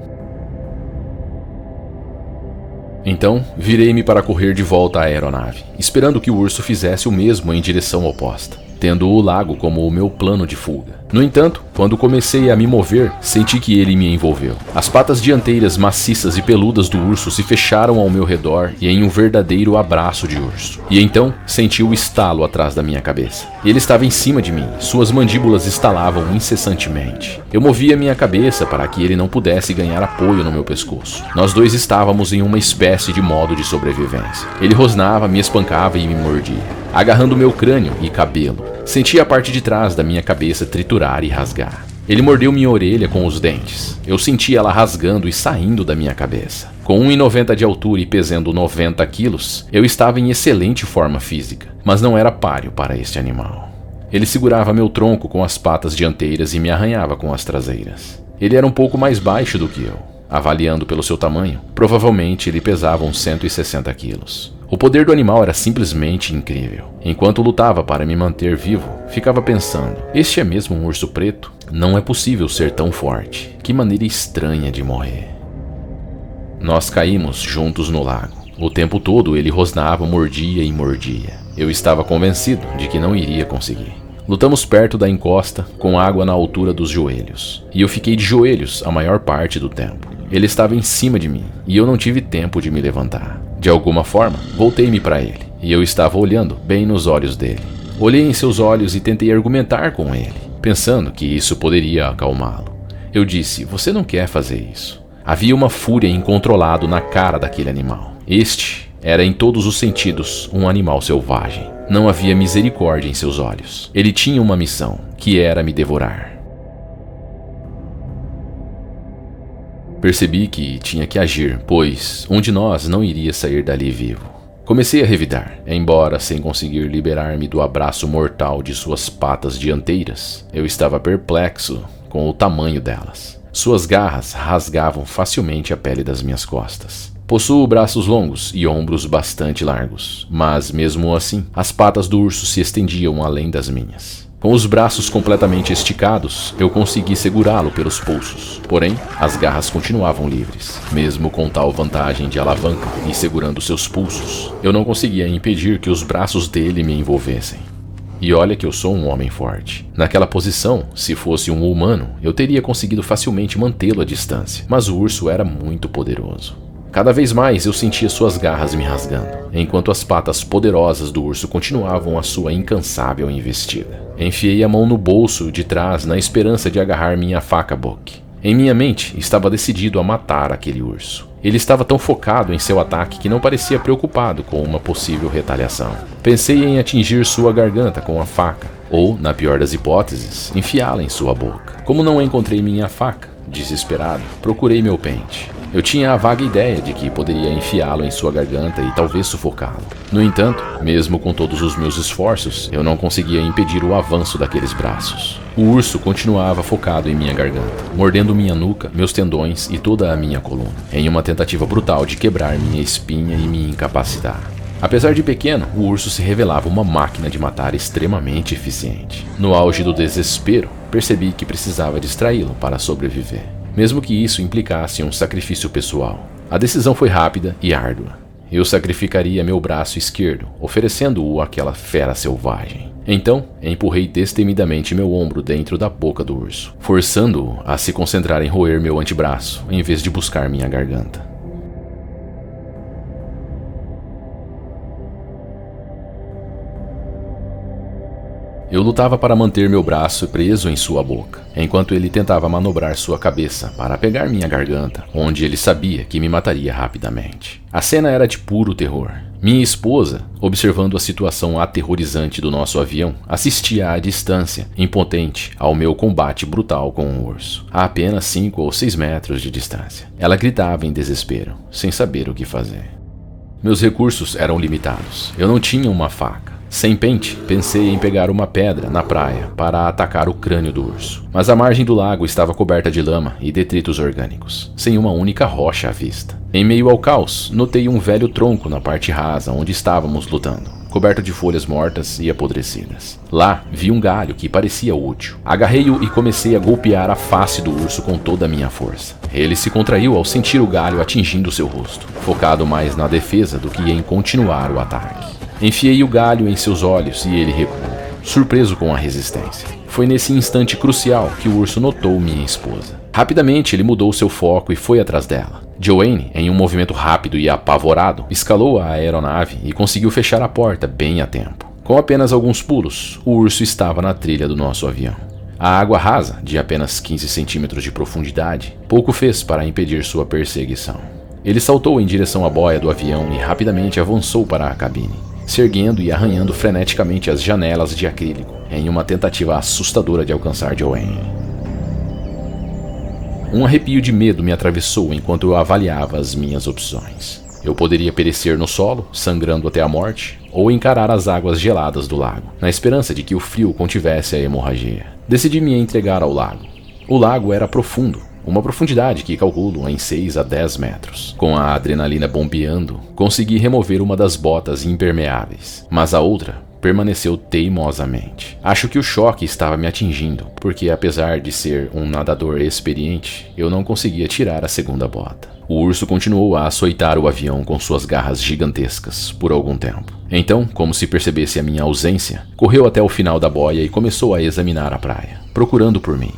Então, virei-me para correr de volta à aeronave, esperando que o urso fizesse o mesmo em direção oposta, tendo o lago como o meu plano de fuga. No entanto, quando comecei a me mover, senti que ele me envolveu. As patas dianteiras maciças e peludas do urso se fecharam ao meu redor e em um verdadeiro abraço de urso. E então, senti o estalo atrás da minha cabeça. Ele estava em cima de mim, suas mandíbulas estalavam incessantemente. Eu movia minha cabeça para que ele não pudesse ganhar apoio no meu pescoço. Nós dois estávamos em uma espécie de modo de sobrevivência. Ele rosnava, me espancava e me mordia, agarrando meu crânio e cabelo. Senti a parte de trás da minha cabeça triturar e rasgar. Ele mordeu minha orelha com os dentes. Eu senti ela rasgando e saindo da minha cabeça. Com 1,90 m de altura e pesando 90 quilos, eu estava em excelente forma física, mas não era páreo para este animal. Ele segurava meu tronco com as patas dianteiras e me arranhava com as traseiras. Ele era um pouco mais baixo do que eu. Avaliando pelo seu tamanho, provavelmente ele pesava uns 160 quilos. O poder do animal era simplesmente incrível. Enquanto lutava para me manter vivo, ficava pensando, este é mesmo um urso preto? Não é possível ser tão forte. Que maneira estranha de morrer. Nós caímos juntos no lago. O tempo todo ele rosnava, mordia e mordia. Eu estava convencido de que não iria conseguir. Lutamos perto da encosta, com água na altura dos joelhos. E eu fiquei de joelhos a maior parte do tempo. Ele estava em cima de mim, e eu não tive tempo de me levantar. De alguma forma, voltei-me para ele, e eu estava olhando bem nos olhos dele. Olhei em seus olhos e tentei argumentar com ele, pensando que isso poderia acalmá-lo. Eu disse, você não quer fazer isso. Havia uma fúria incontrolável na cara daquele animal. Este era, em todos os sentidos, um animal selvagem. Não havia misericórdia em seus olhos. Ele tinha uma missão, que era me devorar. Percebi que tinha que agir, pois um de nós não iria sair dali vivo. Comecei a revidar, embora sem conseguir liberar-me do abraço mortal de suas patas dianteiras. Eu estava perplexo com o tamanho delas. Suas garras rasgavam facilmente a pele das minhas costas. Possuo braços longos e ombros bastante largos, mas mesmo assim, as patas do urso se estendiam além das minhas. Com os braços completamente esticados, eu consegui segurá-lo pelos pulsos. Porém, as garras continuavam livres. Mesmo com tal vantagem de alavanca e segurando seus pulsos, eu não conseguia impedir que os braços dele me envolvessem. E olha que eu sou um homem forte. Naquela posição, se fosse um humano, eu teria conseguido facilmente mantê-lo à distância. Mas o urso era muito poderoso. Cada vez mais eu sentia suas garras me rasgando, enquanto as patas poderosas do urso continuavam a sua incansável investida. Enfiei a mão no bolso de trás na esperança de agarrar minha faca Buck. Em minha mente, estava decidido a matar aquele urso. Ele estava tão focado em seu ataque que não parecia preocupado com uma possível retaliação. Pensei em atingir sua garganta com a faca, ou, na pior das hipóteses, enfiá-la em sua boca. Como não encontrei minha faca, desesperado, procurei meu pente. Eu tinha a vaga ideia de que poderia enfiá-lo em sua garganta e talvez sufocá-lo. No entanto, mesmo com todos os meus esforços, eu não conseguia impedir o avanço daqueles braços. O urso continuava focado em minha garganta, mordendo minha nuca, meus tendões e toda a minha coluna, em uma tentativa brutal de quebrar minha espinha e me incapacitar. Apesar de pequeno, o urso se revelava uma máquina de matar extremamente eficiente. No auge do desespero, percebi que precisava distraí-lo para sobreviver, mesmo que isso implicasse um sacrifício pessoal. A decisão foi rápida e árdua. Eu sacrificaria meu braço esquerdo, oferecendo-o àquela fera selvagem. Então, empurrei destemidamente meu ombro dentro da boca do urso, forçando-o a se concentrar em roer meu antebraço, em vez de buscar minha garganta. Eu lutava para manter meu braço preso em sua boca, enquanto ele tentava manobrar sua cabeça para pegar minha garganta, onde ele sabia que me mataria rapidamente. A cena era de puro terror. Minha esposa, observando a situação aterrorizante do nosso avião, assistia à distância, impotente, ao meu combate brutal com o urso, a apenas 5 ou 6 metros de distância. Ela gritava em desespero, sem saber o que fazer. Meus recursos eram limitados. Eu não tinha uma faca. Sem pente, pensei em pegar uma pedra na praia para atacar o crânio do urso. Mas a margem do lago estava coberta de lama e detritos orgânicos, sem uma única rocha à vista. Em meio ao caos, notei um velho tronco na parte rasa onde estávamos lutando, coberto de folhas mortas e apodrecidas. Lá, vi um galho que parecia útil. Agarrei-o e comecei a golpear a face do urso com toda a minha força. Ele se contraiu ao sentir o galho atingindo seu rosto, focado mais na defesa do que em continuar o ataque. Enfiei o galho em seus olhos e ele recuou, surpreso com a resistência. Foi nesse instante crucial que o urso notou minha esposa. Rapidamente ele mudou seu foco e foi atrás dela. Joanne, em um movimento rápido e apavorado, escalou a aeronave e conseguiu fechar a porta bem a tempo. Com apenas alguns pulos, o urso estava na trilha do nosso avião. A água rasa, de apenas 15 centímetros de profundidade, pouco fez para impedir sua perseguição. Ele saltou em direção à boia do avião e rapidamente avançou para a cabine, se erguendo e arranhando freneticamente as janelas de acrílico, em uma tentativa assustadora de alcançar Joanne. Um arrepio de medo me atravessou enquanto eu avaliava as minhas opções. Eu poderia perecer no solo, sangrando até a morte, ou encarar as águas geladas do lago, na esperança de que o frio contivesse a hemorragia. Decidi me entregar ao lago. O lago era profundo, uma profundidade que calculo em 6 a 10 metros. Com a adrenalina bombeando, consegui remover uma das botas impermeáveis, mas a outra permaneceu teimosamente. Acho que o choque estava me atingindo, porque apesar de ser um nadador experiente, eu não conseguia tirar a segunda bota. O urso continuou a açoitar o avião com suas garras gigantescas por algum tempo. Então, como se percebesse a minha ausência, correu até o final da boia e começou a examinar a praia, procurando por mim.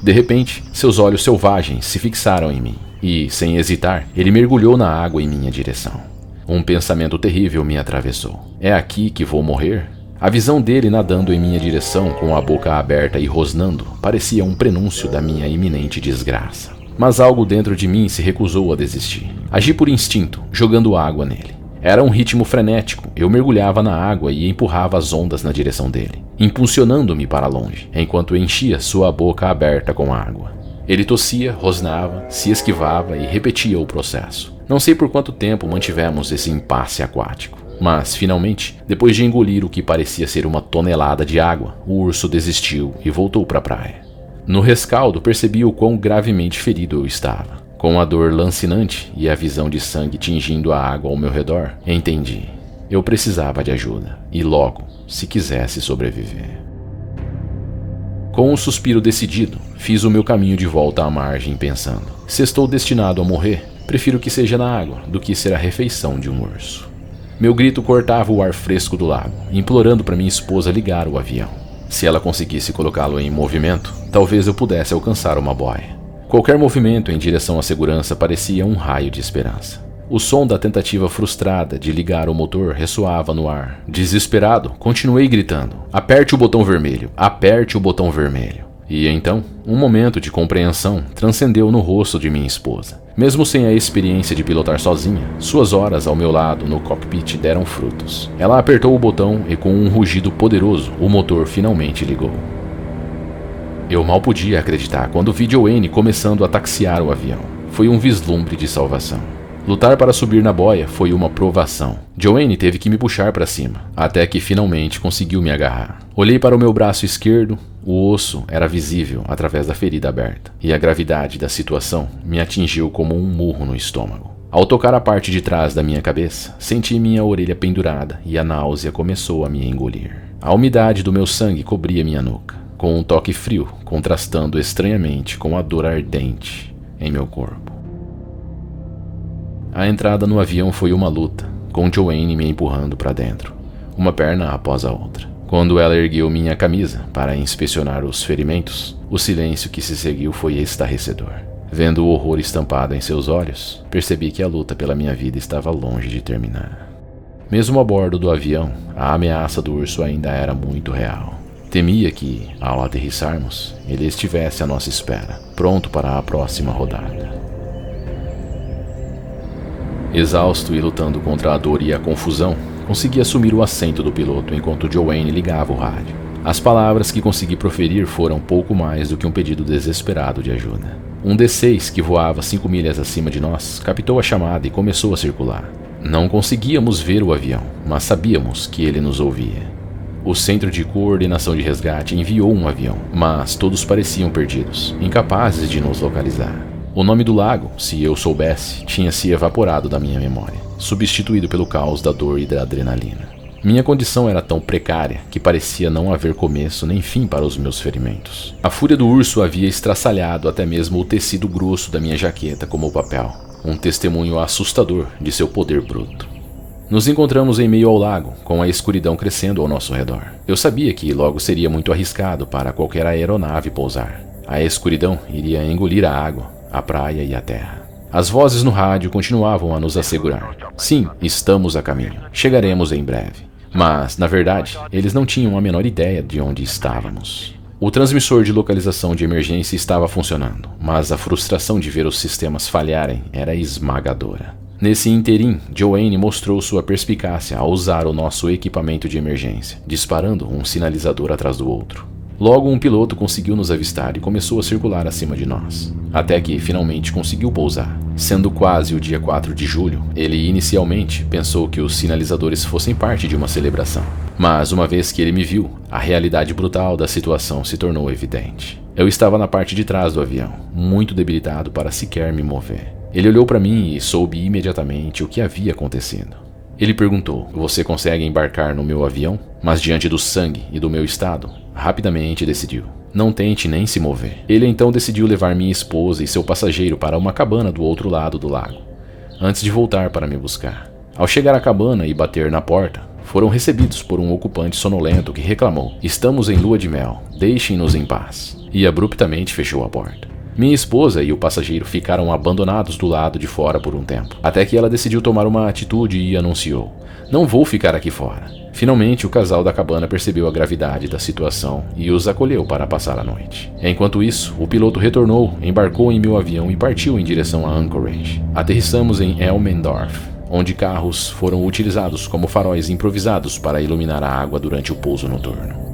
De repente, seus olhos selvagens se fixaram em mim, e, sem hesitar, ele mergulhou na água em minha direção. Um pensamento terrível me atravessou. É aqui que vou morrer? A visão dele nadando em minha direção com a boca aberta e rosnando parecia um prenúncio da minha iminente desgraça. Mas algo dentro de mim se recusou a desistir. Agi por instinto, jogando água nele. Era um ritmo frenético, eu mergulhava na água e empurrava as ondas na direção dele, impulsionando-me para longe, enquanto enchia sua boca aberta com água. Ele tossia, rosnava, se esquivava e repetia o processo. Não sei por quanto tempo mantivemos esse impasse aquático, mas, finalmente, depois de engolir o que parecia ser uma tonelada de água, o urso desistiu e voltou para a praia. No rescaldo, percebi o quão gravemente ferido eu estava. Com a dor lancinante e a visão de sangue tingindo a água ao meu redor, entendi. Eu precisava de ajuda, e logo, se quisesse sobreviver. Com um suspiro decidido, fiz o meu caminho de volta à margem pensando: se estou destinado a morrer, prefiro que seja na água do que ser a refeição de um urso. Meu grito cortava o ar fresco do lago, implorando para minha esposa ligar o avião. Se ela conseguisse colocá-lo em movimento, talvez eu pudesse alcançar uma boia. Qualquer movimento em direção à segurança parecia um raio de esperança. O som da tentativa frustrada de ligar o motor ressoava no ar. Desesperado, continuei gritando: aperte o botão vermelho, aperte o botão vermelho. E então, um momento de compreensão transcendeu no rosto de minha esposa. Mesmo sem a experiência de pilotar sozinha, suas horas ao meu lado no cockpit deram frutos. Ela apertou o botão e com um rugido poderoso, o motor finalmente ligou. Eu mal podia acreditar quando vi Joanne começando a taxiar o avião. Foi um vislumbre de salvação. Lutar para subir na boia foi uma provação. Joanne teve que me puxar para cima, até que finalmente conseguiu me agarrar. Olhei para o meu braço esquerdo, o osso era visível através da ferida aberta, e a gravidade da situação me atingiu como um murro no estômago. Ao tocar a parte de trás da minha cabeça, senti minha orelha pendurada e a náusea começou a me engolir. A umidade do meu sangue cobria minha nuca, com um toque frio contrastando estranhamente com a dor ardente em meu corpo. A entrada no avião foi uma luta, com Joanne me empurrando para dentro, uma perna após a outra. Quando ela ergueu minha camisa para inspecionar os ferimentos, o silêncio que se seguiu foi estarrecedor. Vendo o horror estampado em seus olhos, percebi que a luta pela minha vida estava longe de terminar. Mesmo a bordo do avião, a ameaça do urso ainda era muito real. Temia que, ao aterrissarmos, ele estivesse à nossa espera, pronto para a próxima rodada. Exausto e lutando contra a dor e a confusão, consegui assumir o assento do piloto enquanto Joanne ligava o rádio. As palavras que consegui proferir foram pouco mais do que um pedido desesperado de ajuda. Um D6 que voava 5 milhas acima de nós captou a chamada e começou a circular. Não conseguíamos ver o avião, mas sabíamos que ele nos ouvia. O Centro de Coordenação de Resgate enviou um avião, mas todos pareciam perdidos, incapazes de nos localizar. O nome do lago, se eu soubesse, tinha se evaporado da minha memória, substituído pelo caos da dor e da adrenalina. Minha condição era tão precária que parecia não haver começo nem fim para os meus ferimentos. A fúria do urso havia estraçalhado até mesmo o tecido grosso da minha jaqueta como papel, um testemunho assustador de seu poder bruto. Nos encontramos em meio ao lago, com a escuridão crescendo ao nosso redor. Eu sabia que logo seria muito arriscado para qualquer aeronave pousar. A escuridão iria engolir a água, a praia e a terra. As vozes no rádio continuavam a nos assegurar: sim, estamos a caminho, chegaremos em breve. Mas, na verdade, eles não tinham a menor ideia de onde estávamos. O transmissor de localização de emergência estava funcionando, mas a frustração de ver os sistemas falharem era esmagadora. Nesse interim, Joanne mostrou sua perspicácia ao usar o nosso equipamento de emergência, disparando um sinalizador atrás do outro. Logo, um piloto conseguiu nos avistar e começou a circular acima de nós, até que finalmente conseguiu pousar. Sendo quase o dia 4 de julho, ele inicialmente pensou que os sinalizadores fossem parte de uma celebração. Mas uma vez que ele me viu, a realidade brutal da situação se tornou evidente. Eu estava na parte de trás do avião, muito debilitado para sequer me mover. Ele olhou para mim e soube imediatamente o que havia acontecido. Ele perguntou: "Você consegue embarcar no meu avião?" Mas diante do sangue e do meu estado, rapidamente decidiu: "Não tente nem se mover." Ele então decidiu levar minha esposa e seu passageiro para uma cabana do outro lado do lago, antes de voltar para me buscar. Ao chegar à cabana e bater na porta, foram recebidos por um ocupante sonolento que reclamou: "Estamos em lua de mel, deixem-nos em paz." E abruptamente fechou a porta. Minha esposa e o passageiro ficaram abandonados do lado de fora por um tempo, até que ela decidiu tomar uma atitude e anunciou: "Não vou ficar aqui fora." Finalmente, o casal da cabana percebeu a gravidade da situação e os acolheu para passar a noite. Enquanto isso, o piloto retornou, embarcou em meu avião e partiu em direção a Anchorage. Aterrissamos em Elmendorf, onde carros foram utilizados como faróis improvisados para iluminar a água durante o pouso noturno.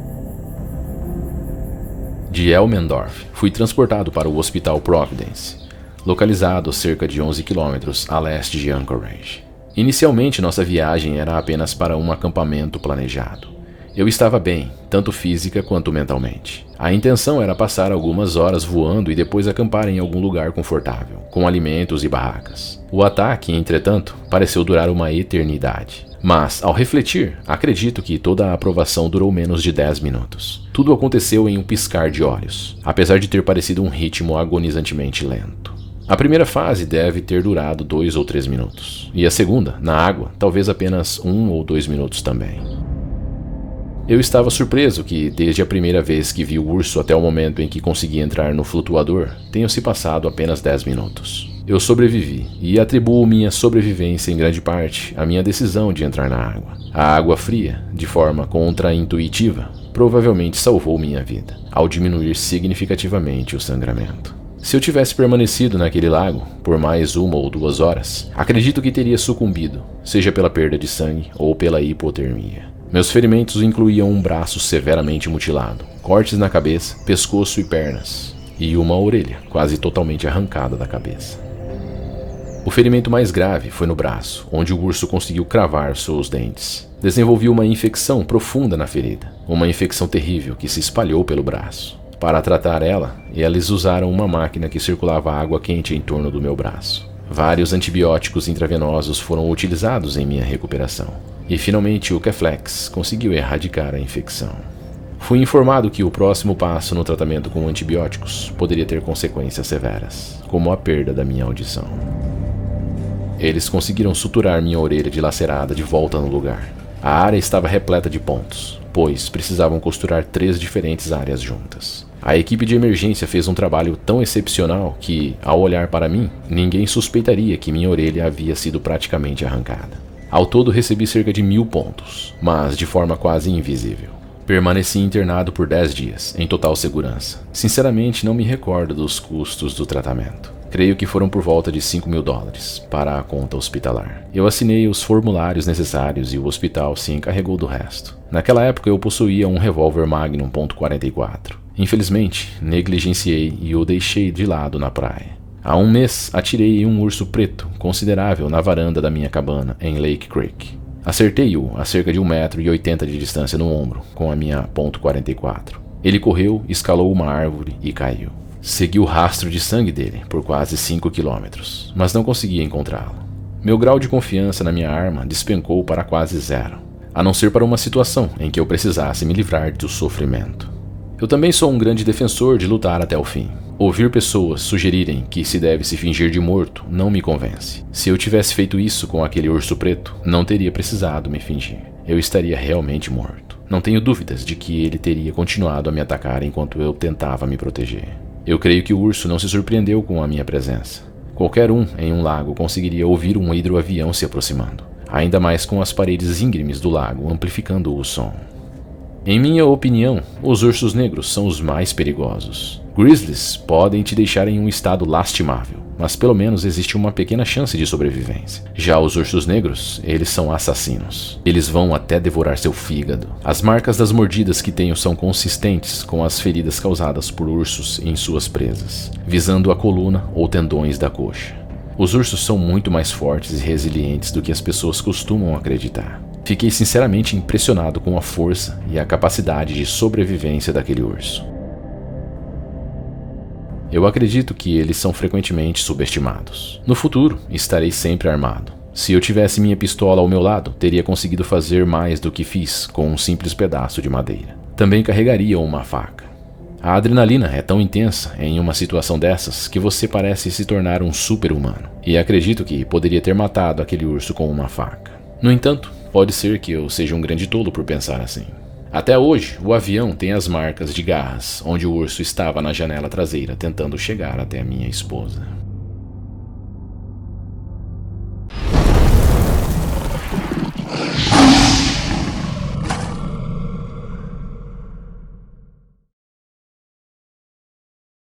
De Elmendorf, fui transportado para o Hospital Providence, localizado a cerca de 11 quilômetros a leste de Anchorage. Inicialmente, nossa viagem era apenas para um acampamento planejado. Eu estava bem, tanto física quanto mentalmente. A intenção era passar algumas horas voando e depois acampar em algum lugar confortável, com alimentos e barracas. O ataque, entretanto, pareceu durar uma eternidade. Mas, ao refletir, acredito que toda a aprovação durou menos de 10 minutos. Tudo aconteceu em um piscar de olhos, apesar de ter parecido um ritmo agonizantemente lento. A primeira fase deve ter durado 2 ou 3 minutos, e a segunda, na água, talvez apenas 1 ou 2 minutos também. Eu estava surpreso que, desde a primeira vez que vi o urso até o momento em que consegui entrar no flutuador, tenham se passado apenas 10 minutos. Eu sobrevivi, e atribuo minha sobrevivência em grande parte à minha decisão de entrar na água. A água fria, de forma contra-intuitiva, provavelmente salvou minha vida, ao diminuir significativamente o sangramento. Se eu tivesse permanecido naquele lago por mais 1 ou 2 horas, acredito que teria sucumbido, seja pela perda de sangue ou pela hipotermia. Meus ferimentos incluíam um braço severamente mutilado, cortes na cabeça, pescoço e pernas, e uma orelha quase totalmente arrancada da cabeça. O ferimento mais grave foi no braço, onde o urso conseguiu cravar seus dentes. Desenvolvi uma infecção profunda na ferida, uma infecção terrível que se espalhou pelo braço. Para tratar ela, eles usaram uma máquina que circulava água quente em torno do meu braço. Vários antibióticos intravenosos foram utilizados em minha recuperação. E finalmente o Keflex conseguiu erradicar a infecção. Fui informado que o próximo passo no tratamento com antibióticos poderia ter consequências severas, como a perda da minha audição. Eles conseguiram suturar minha orelha dilacerada de volta no lugar. A área estava repleta de pontos, pois precisavam costurar 3 diferentes áreas juntas. A equipe de emergência fez um trabalho tão excepcional que, ao olhar para mim, ninguém suspeitaria que minha orelha havia sido praticamente arrancada. Ao todo recebi cerca de 1000 pontos, mas de forma quase invisível. Permaneci internado por 10 dias, em total segurança. Sinceramente, não me recordo dos custos do tratamento. Creio que foram por volta de $5.000 para a conta hospitalar. Eu assinei os formulários necessários e o hospital se encarregou do resto. Naquela época eu possuía um revólver Magnum .44. Infelizmente, negligenciei e o deixei de lado na praia. Há um mês, atirei em um urso preto considerável na varanda da minha cabana em Lake Creek. Acertei-o a cerca de 1,80 m de distância no ombro com a minha .44. Ele correu, escalou uma árvore e caiu. Segui o rastro de sangue dele por quase 5 quilômetros, mas não conseguia encontrá-lo. Meu grau de confiança na minha arma despencou para quase zero, a não ser para uma situação em que eu precisasse me livrar do sofrimento. Eu também sou um grande defensor de lutar até o fim. Ouvir pessoas sugerirem que se deve se fingir de morto não me convence. Se eu tivesse feito isso com aquele urso preto, não teria precisado me fingir. Eu estaria realmente morto. Não tenho dúvidas de que ele teria continuado a me atacar enquanto eu tentava me proteger. Eu creio que o urso não se surpreendeu com a minha presença. Qualquer um em um lago conseguiria ouvir um hidroavião se aproximando, ainda mais com as paredes íngremes do lago amplificando o som. Em minha opinião, os ursos negros são os mais perigosos. Grizzlies podem te deixar em um estado lastimável, mas pelo menos existe uma pequena chance de sobrevivência. Já os ursos negros, eles são assassinos. Eles vão até devorar seu fígado. As marcas das mordidas que tenho são consistentes com as feridas causadas por ursos em suas presas, visando a coluna ou tendões da coxa. Os ursos são muito mais fortes e resilientes do que as pessoas costumam acreditar. Fiquei sinceramente impressionado com a força e a capacidade de sobrevivência daquele urso. Eu acredito que eles são frequentemente subestimados. No futuro, estarei sempre armado. Se eu tivesse minha pistola ao meu lado, teria conseguido fazer mais do que fiz com um simples pedaço de madeira. Também carregaria uma faca. A adrenalina é tão intensa em uma situação dessas que você parece se tornar um super-humano. E acredito que poderia ter matado aquele urso com uma faca. No entanto, pode ser que eu seja um grande tolo por pensar assim. Até hoje, o avião tem as marcas de garras, onde o urso estava na janela traseira tentando chegar até a minha esposa.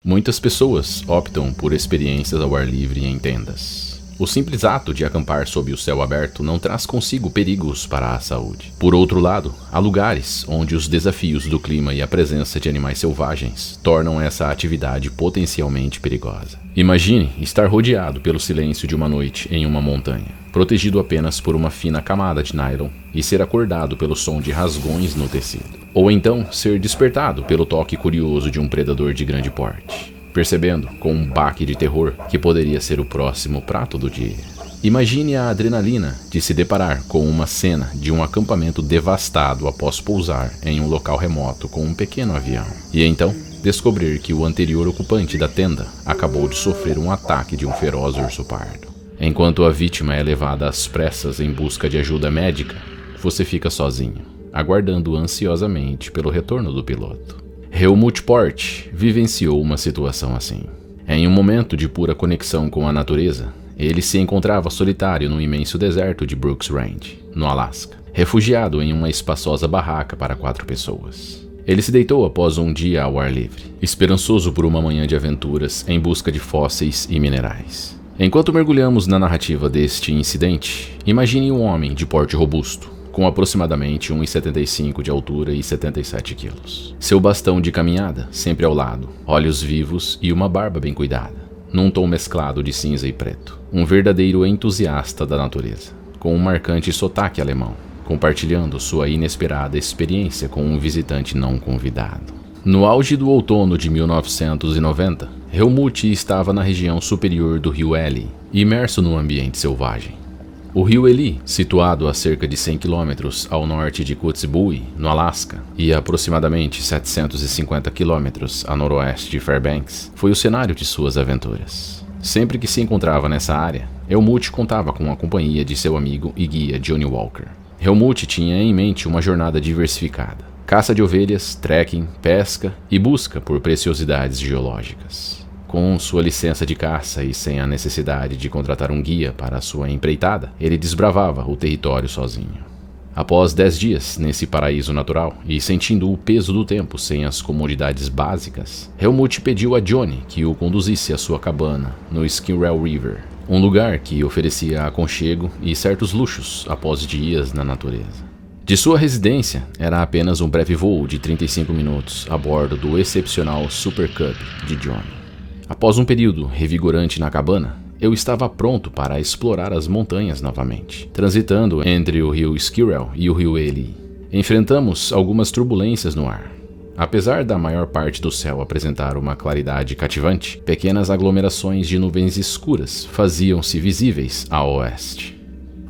Muitas pessoas optam por experiências ao ar livre em tendas. O simples ato de acampar sob o céu aberto não traz consigo perigos para a saúde. Por outro lado, há lugares onde os desafios do clima e a presença de animais selvagens tornam essa atividade potencialmente perigosa. Imagine estar rodeado pelo silêncio de uma noite em uma montanha, protegido apenas por uma fina camada de nylon e ser acordado pelo som de rasgões no tecido. Ou então ser despertado pelo toque curioso de um predador de grande porte, percebendo, com um baque de terror, que poderia ser o próximo prato do dia. Imagine a adrenalina de se deparar com uma cena de um acampamento devastado após pousar em um local remoto com um pequeno avião. E então, descobrir que o anterior ocupante da tenda acabou de sofrer um ataque de um feroz urso pardo. Enquanto a vítima é levada às pressas em busca de ajuda médica, você fica sozinho, aguardando ansiosamente pelo retorno do piloto. Helmut Port vivenciou uma situação assim. Em um momento de pura conexão com a natureza, ele se encontrava solitário no imenso deserto de Brooks Range, no Alasca, refugiado em uma espaçosa barraca para 4 pessoas. Ele se deitou após um dia ao ar livre, esperançoso por uma manhã de aventuras em busca de fósseis e minerais. Enquanto mergulhamos na narrativa deste incidente, imagine um homem de porte robusto, com aproximadamente 1,75 de altura e 77 quilos. Seu bastão de caminhada sempre ao lado, olhos vivos e uma barba bem cuidada, num tom mesclado de cinza e preto. Um verdadeiro entusiasta da natureza, com um marcante sotaque alemão, compartilhando sua inesperada experiência com um visitante não convidado. No auge do outono de 1990, Helmut estava na região superior do rio Eli, imerso no ambiente selvagem. O rio Eli, situado a cerca de 100 quilômetros ao norte de Kotzebue, no Alasca, e a aproximadamente 750 quilômetros a noroeste de Fairbanks, foi o cenário de suas aventuras. Sempre que se encontrava nessa área, Helmut contava com a companhia de seu amigo e guia Johnny Walker. Helmut tinha em mente uma jornada diversificada: caça de ovelhas, trekking, pesca e busca por preciosidades geológicas. Com sua licença de caça e sem a necessidade de contratar um guia para a sua empreitada, ele desbravava o território sozinho. Após 10 dias nesse paraíso natural e sentindo o peso do tempo sem as comodidades básicas, Helmut pediu a Johnny que o conduzisse à sua cabana no Skirrell River, um lugar que oferecia aconchego e certos luxos após dias na natureza. De sua residência, era apenas um breve voo de 35 minutos a bordo do excepcional Super Cub de Johnny. Após um período revigorante na cabana, eu estava pronto para explorar as montanhas novamente, transitando entre o rio Skirrell e o rio Eli. Enfrentamos algumas turbulências no ar. Apesar da maior parte do céu apresentar uma claridade cativante, pequenas aglomerações de nuvens escuras faziam-se visíveis a oeste.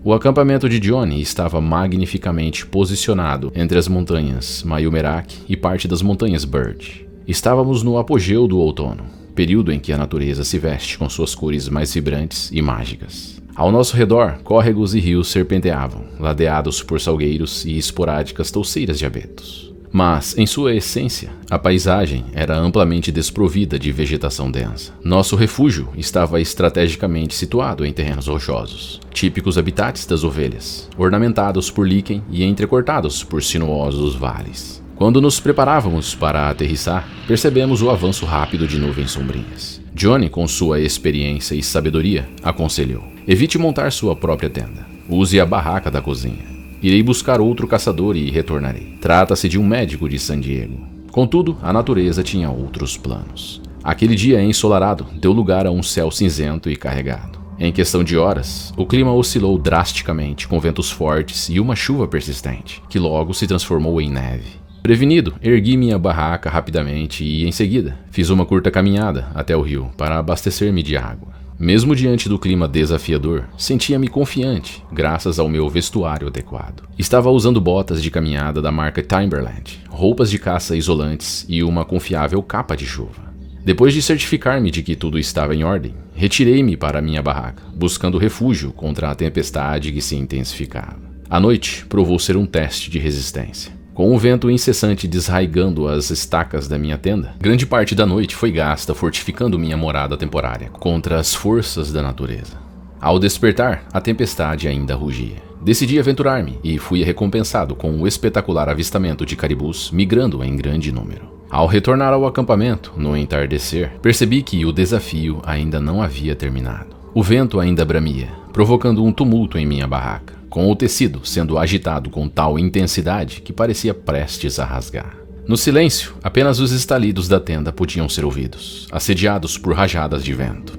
O acampamento de Johnny estava magnificamente posicionado entre as montanhas Mayumerak e parte das montanhas Bird. Estávamos no apogeu do outono, período em que a natureza se veste com suas cores mais vibrantes e mágicas. Ao nosso redor, córregos e rios serpenteavam, ladeados por salgueiros e esporádicas touceiras de abetos. Mas, em sua essência, a paisagem era amplamente desprovida de vegetação densa. Nosso refúgio estava estrategicamente situado em terrenos rochosos, típicos habitats das ovelhas, ornamentados por líquen e entrecortados por sinuosos vales. Quando nos preparávamos para aterrissar, percebemos o avanço rápido de nuvens sombrias. Johnny, com sua experiência e sabedoria, aconselhou: evite montar sua própria tenda. Use a barraca da cozinha. Irei buscar outro caçador e retornarei. Trata-se de um médico de San Diego. Contudo, a natureza tinha outros planos. Aquele dia ensolarado deu lugar a um céu cinzento e carregado. Em questão de horas, o clima oscilou drasticamente com ventos fortes e uma chuva persistente, que logo se transformou em neve. Prevenido, ergui minha barraca rapidamente e, em seguida, fiz uma curta caminhada até o rio para abastecer-me de água. Mesmo diante do clima desafiador, sentia-me confiante, graças ao meu vestuário adequado. Estava usando botas de caminhada da marca Timberland, roupas de caça isolantes e uma confiável capa de chuva. Depois de certificar-me de que tudo estava em ordem, retirei-me para minha barraca, buscando refúgio contra a tempestade que se intensificava. A noite provou ser um teste de resistência. Com o vento incessante desraigando as estacas da minha tenda, grande parte da noite foi gasta fortificando minha morada temporária contra as forças da natureza. Ao despertar, a tempestade ainda rugia. Decidi aventurar-me e fui recompensado com um espetacular avistamento de caribus migrando em grande número. Ao retornar ao acampamento, no entardecer, percebi que o desafio ainda não havia terminado. O vento ainda bramia, provocando um tumulto em minha barraca, com o tecido sendo agitado com tal intensidade que parecia prestes a rasgar. No silêncio, apenas os estalidos da tenda podiam ser ouvidos, assediados por rajadas de vento.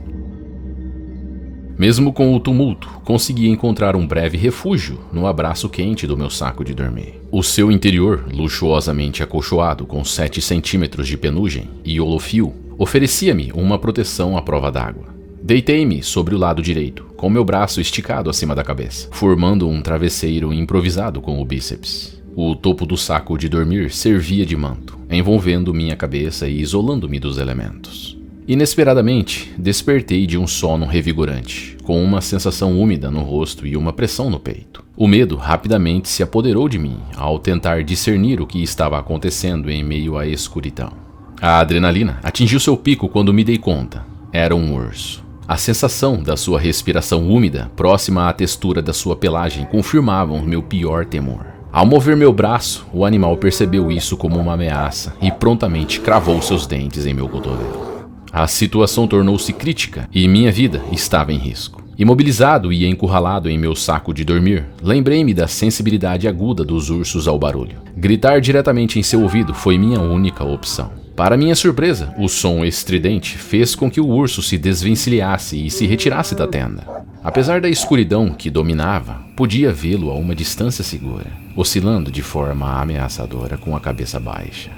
Mesmo com o tumulto, consegui encontrar um breve refúgio no abraço quente do meu saco de dormir. O seu interior, luxuosamente acolchoado com 7 centímetros de penugem e holofio, oferecia-me uma proteção à prova d'água. Deitei-me sobre o lado direito, com meu braço esticado acima da cabeça, formando um travesseiro improvisado com o bíceps. O topo do saco de dormir servia de manto, envolvendo minha cabeça e isolando-me dos elementos. Inesperadamente, despertei de um sono revigorante, com uma sensação úmida no rosto e uma pressão no peito. O medo rapidamente se apoderou de mim ao tentar discernir o que estava acontecendo em meio à escuridão. A adrenalina atingiu seu pico quando me dei conta. Era um urso. A sensação da sua respiração úmida, próxima à textura da sua pelagem, confirmavam meu pior temor. Ao mover meu braço, o animal percebeu isso como uma ameaça e prontamente cravou seus dentes em meu cotovelo. A situação tornou-se crítica e minha vida estava em risco. Imobilizado e encurralado em meu saco de dormir, lembrei-me da sensibilidade aguda dos ursos ao barulho. Gritar diretamente em seu ouvido foi minha única opção. Para minha surpresa, o som estridente fez com que o urso se desvencilhasse e se retirasse da tenda. Apesar da escuridão que dominava, podia vê-lo a uma distância segura, oscilando de forma ameaçadora com a cabeça baixa.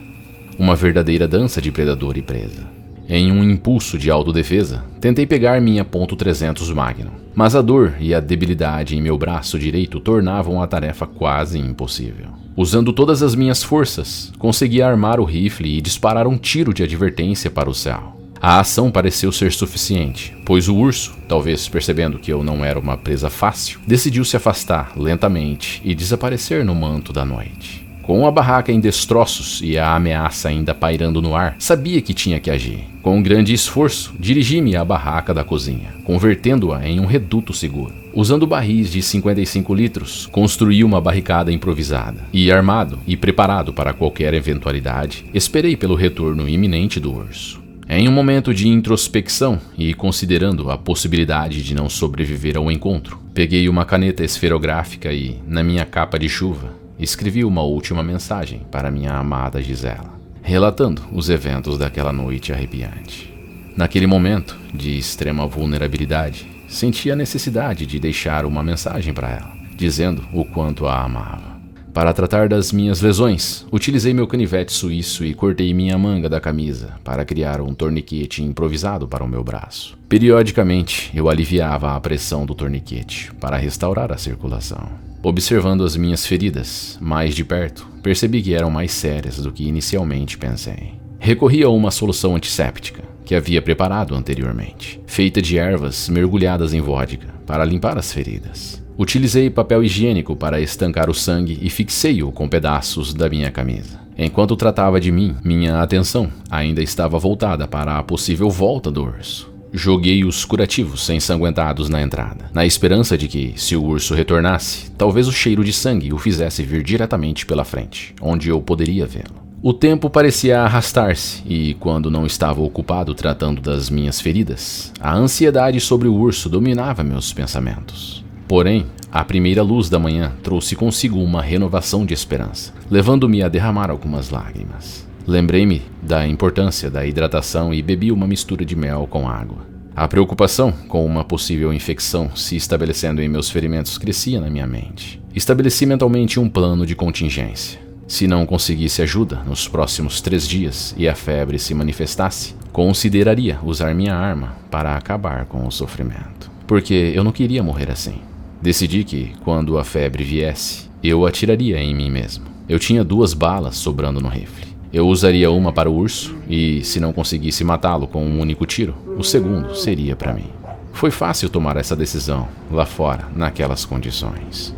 Uma verdadeira dança de predador e presa. Em um impulso de autodefesa, tentei pegar minha .300 Magnum, mas a dor e a debilidade em meu braço direito tornavam a tarefa quase impossível. Usando todas as minhas forças, consegui armar o rifle e disparar um tiro de advertência para o céu. A ação pareceu ser suficiente, pois o urso, talvez percebendo que eu não era uma presa fácil, decidiu se afastar lentamente e desaparecer no manto da noite. Com a barraca em destroços e a ameaça ainda pairando no ar, sabia que tinha que agir. Com um grande esforço, dirigi-me à barraca da cozinha, convertendo-a em um reduto seguro. Usando barris de 55 litros, construí uma barricada improvisada. E armado e preparado para qualquer eventualidade, esperei pelo retorno iminente do urso. Em um momento de introspecção e considerando a possibilidade de não sobreviver ao encontro, peguei uma caneta esferográfica e, na minha capa de chuva, escrevi uma última mensagem para minha amada Gisela, relatando os eventos daquela noite arrepiante. Naquele momento de extrema vulnerabilidade, senti a necessidade de deixar uma mensagem para ela, dizendo o quanto a amava. Para tratar das minhas lesões, utilizei meu canivete suíço e cortei minha manga da camisa para criar um torniquete improvisado para o meu braço. Periodicamente, eu aliviava a pressão do torniquete para restaurar a circulação. Observando as minhas feridas mais de perto, percebi que eram mais sérias do que inicialmente pensei. Recorri a uma solução antisséptica que havia preparado anteriormente, feita de ervas mergulhadas em vodka para limpar as feridas. Utilizei papel higiênico para estancar o sangue e fixei-o com pedaços da minha camisa. Enquanto tratava de mim, minha atenção ainda estava voltada para a possível volta do urso. Joguei os curativos ensanguentados na entrada, na esperança de que, se o urso retornasse, talvez o cheiro de sangue o fizesse vir diretamente pela frente, onde eu poderia vê-lo. O tempo parecia arrastar-se e, quando não estava ocupado tratando das minhas feridas, a ansiedade sobre o urso dominava meus pensamentos. Porém, a primeira luz da manhã trouxe consigo uma renovação de esperança, levando-me a derramar algumas lágrimas. Lembrei-me da importância da hidratação e bebi uma mistura de mel com água. A preocupação com uma possível infecção se estabelecendo em meus ferimentos crescia na minha mente. Estabeleci mentalmente um plano de contingência. Se não conseguisse ajuda nos próximos 3 dias e a febre se manifestasse, consideraria usar minha arma para acabar com o sofrimento. Porque eu não queria morrer assim. Decidi que, quando a febre viesse, eu atiraria em mim mesmo. Eu tinha 2 balas sobrando no rifle. Eu usaria uma para o urso e, se não conseguisse matá-lo com um único tiro, o segundo seria para mim. Foi fácil tomar essa decisão, lá fora, naquelas condições.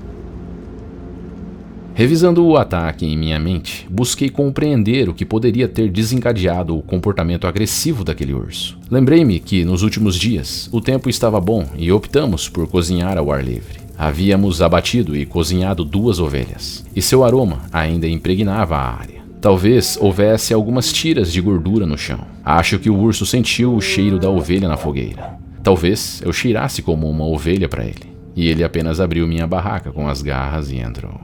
Revisando o ataque em minha mente, busquei compreender o que poderia ter desencadeado o comportamento agressivo daquele urso. Lembrei-me que, nos últimos dias, o tempo estava bom e optamos por cozinhar ao ar livre. Havíamos abatido e cozinhado 2 ovelhas, e seu aroma ainda impregnava a área. Talvez houvesse algumas tiras de gordura no chão. Acho que o urso sentiu o cheiro da ovelha na fogueira. Talvez eu cheirasse como uma ovelha para ele, e ele apenas abriu minha barraca com as garras e entrou.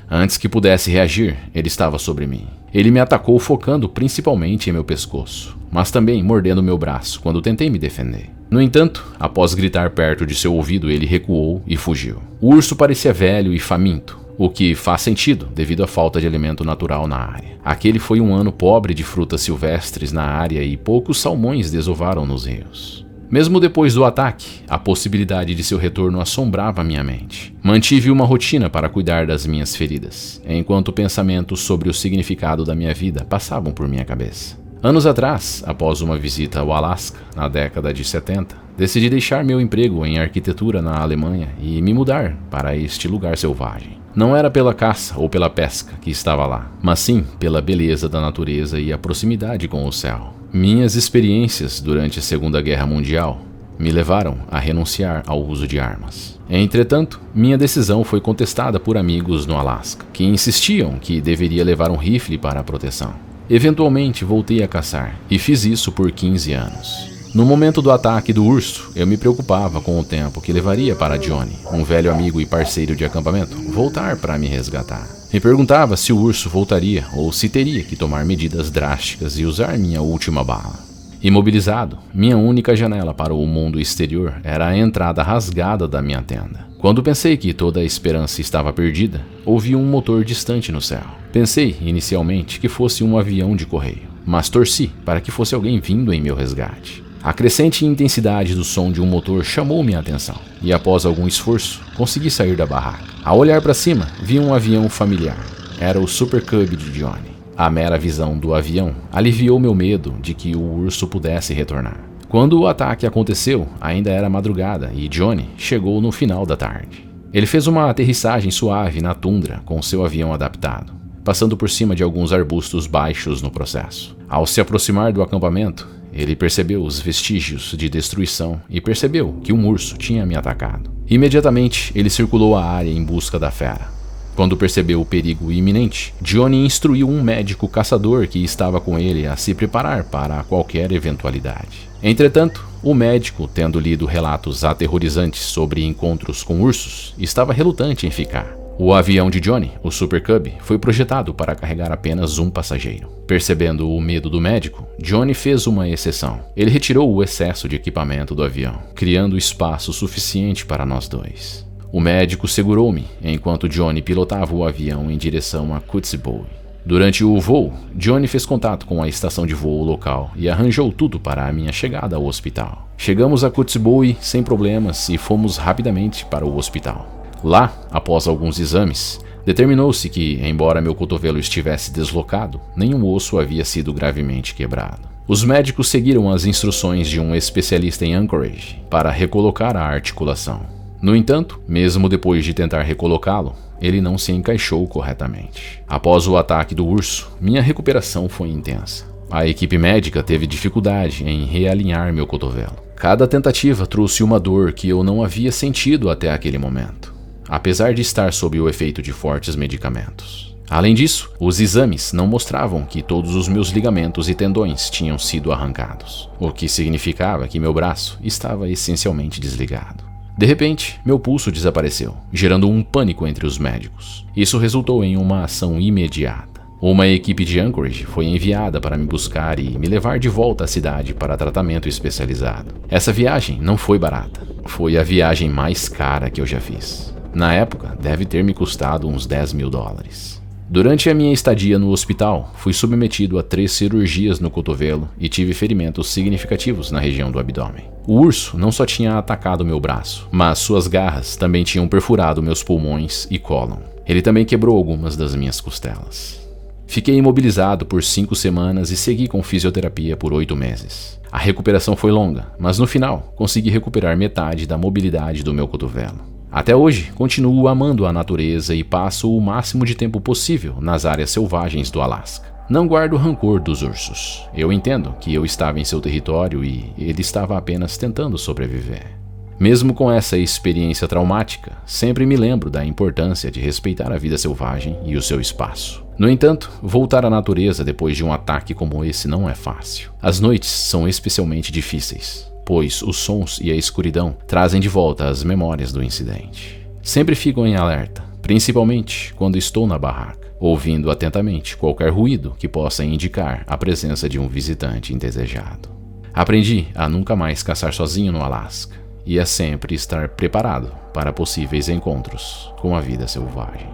Antes que pudesse reagir, ele estava sobre mim. Ele me atacou focando principalmente em meu pescoço, mas também mordendo meu braço quando tentei me defender. No entanto, após gritar perto de seu ouvido, ele recuou e fugiu. O urso parecia velho e faminto, o que faz sentido devido à falta de alimento natural na área. Aquele foi um ano pobre de frutas silvestres na área e poucos salmões desovaram nos rios. Mesmo depois do ataque, a possibilidade de seu retorno assombrava minha mente. Mantive uma rotina para cuidar das minhas feridas, enquanto pensamentos sobre o significado da minha vida passavam por minha cabeça. Anos atrás, após uma visita ao Alasca, na década de 70, decidi deixar meu emprego em arquitetura na Alemanha e me mudar para este lugar selvagem. Não era pela caça ou pela pesca que estava lá, mas sim pela beleza da natureza e a proximidade com o céu. Minhas experiências durante a Segunda Guerra Mundial me levaram a renunciar ao uso de armas. Entretanto, minha decisão foi contestada por amigos no Alasca, que insistiam que deveria levar um rifle para a proteção. Eventualmente voltei a caçar, e fiz isso por 15 anos. No momento do ataque do urso, eu me preocupava com o tempo que levaria para Johnny, um velho amigo e parceiro de acampamento, voltar para me resgatar. Me perguntava se o urso voltaria ou se teria que tomar medidas drásticas e usar minha última bala. Imobilizado, minha única janela para o mundo exterior era a entrada rasgada da minha tenda. Quando pensei que toda a esperança estava perdida, ouvi um motor distante no céu. Pensei, inicialmente, que fosse um avião de correio, mas torci para que fosse alguém vindo em meu resgate. A crescente intensidade do som de um motor chamou minha atenção, e após algum esforço, consegui sair da barraca. Ao olhar para cima, vi um avião familiar. Era o Super Cub de Johnny. A mera visão do avião aliviou meu medo de que o urso pudesse retornar. Quando o ataque aconteceu, ainda era madrugada e Johnny chegou no final da tarde. Ele fez uma aterrissagem suave na tundra com seu avião adaptado. passando por cima de alguns arbustos baixos no processo. Ao se aproximar do acampamento, ele percebeu os vestígios de destruição e percebeu que um urso tinha me atacado. Imediatamente, ele circulou a área em busca da fera. Quando percebeu o perigo iminente, Johnny instruiu um médico caçador que estava com ele a se preparar para qualquer eventualidade. Entretanto, o médico, tendo lido relatos aterrorizantes sobre encontros com ursos, estava relutante em ficar. O avião de Johnny, o Super Cub, foi projetado para carregar apenas um passageiro. Percebendo o medo do médico, Johnny fez uma exceção. Ele retirou o excesso de equipamento do avião, criando espaço suficiente para nós dois. O médico segurou-me enquanto Johnny pilotava o avião em direção a Kotzebue. Durante o voo, Johnny fez contato com a estação de voo local e arranjou tudo para a minha chegada ao hospital. Chegamos a Kotzebue sem problemas e fomos rapidamente para o hospital. Lá, após alguns exames, determinou-se que, embora meu cotovelo estivesse deslocado, nenhum osso havia sido gravemente quebrado. Os médicos seguiram as instruções de um especialista em Anchorage para recolocar a articulação. No entanto, mesmo depois de tentar recolocá-lo, ele não se encaixou corretamente. Após o ataque do urso, minha recuperação foi intensa. A equipe médica teve dificuldade em realinhar meu cotovelo. Cada tentativa trouxe uma dor que eu não havia sentido até aquele momento, apesar de estar sob o efeito de fortes medicamentos. Além disso, os exames não mostravam que todos os meus ligamentos e tendões tinham sido arrancados, o que significava que meu braço estava essencialmente desligado. De repente, meu pulso desapareceu, gerando um pânico entre os médicos. Isso resultou em uma ação imediata. Uma equipe de Anchorage foi enviada para me buscar e me levar de volta à cidade para tratamento especializado. Essa viagem não foi barata. Foi a viagem mais cara que eu já fiz. Na época, deve ter me custado uns $10.000. Durante a minha estadia no hospital, fui submetido a 3 cirurgias no cotovelo e tive ferimentos significativos na região do abdômen. O urso não só tinha atacado meu braço, mas suas garras também tinham perfurado meus pulmões e cólon. Ele também quebrou algumas das minhas costelas. Fiquei imobilizado por 5 semanas e segui com fisioterapia por 8 meses. A recuperação foi longa, mas no final consegui recuperar metade da mobilidade do meu cotovelo. Até hoje, continuo amando a natureza e passo o máximo de tempo possível nas áreas selvagens do Alasca. Não guardo rancor dos ursos. Eu entendo que eu estava em seu território e ele estava apenas tentando sobreviver. Mesmo com essa experiência traumática, sempre me lembro da importância de respeitar a vida selvagem e o seu espaço. No entanto, voltar à natureza depois de um ataque como esse não é fácil. As noites são especialmente difíceis, pois os sons e a escuridão trazem de volta as memórias do incidente. Sempre fico em alerta, principalmente quando estou na barraca, ouvindo atentamente qualquer ruído que possa indicar a presença de um visitante indesejado. Aprendi a nunca mais caçar sozinho no Alasca e a sempre estar preparado para possíveis encontros com a vida selvagem.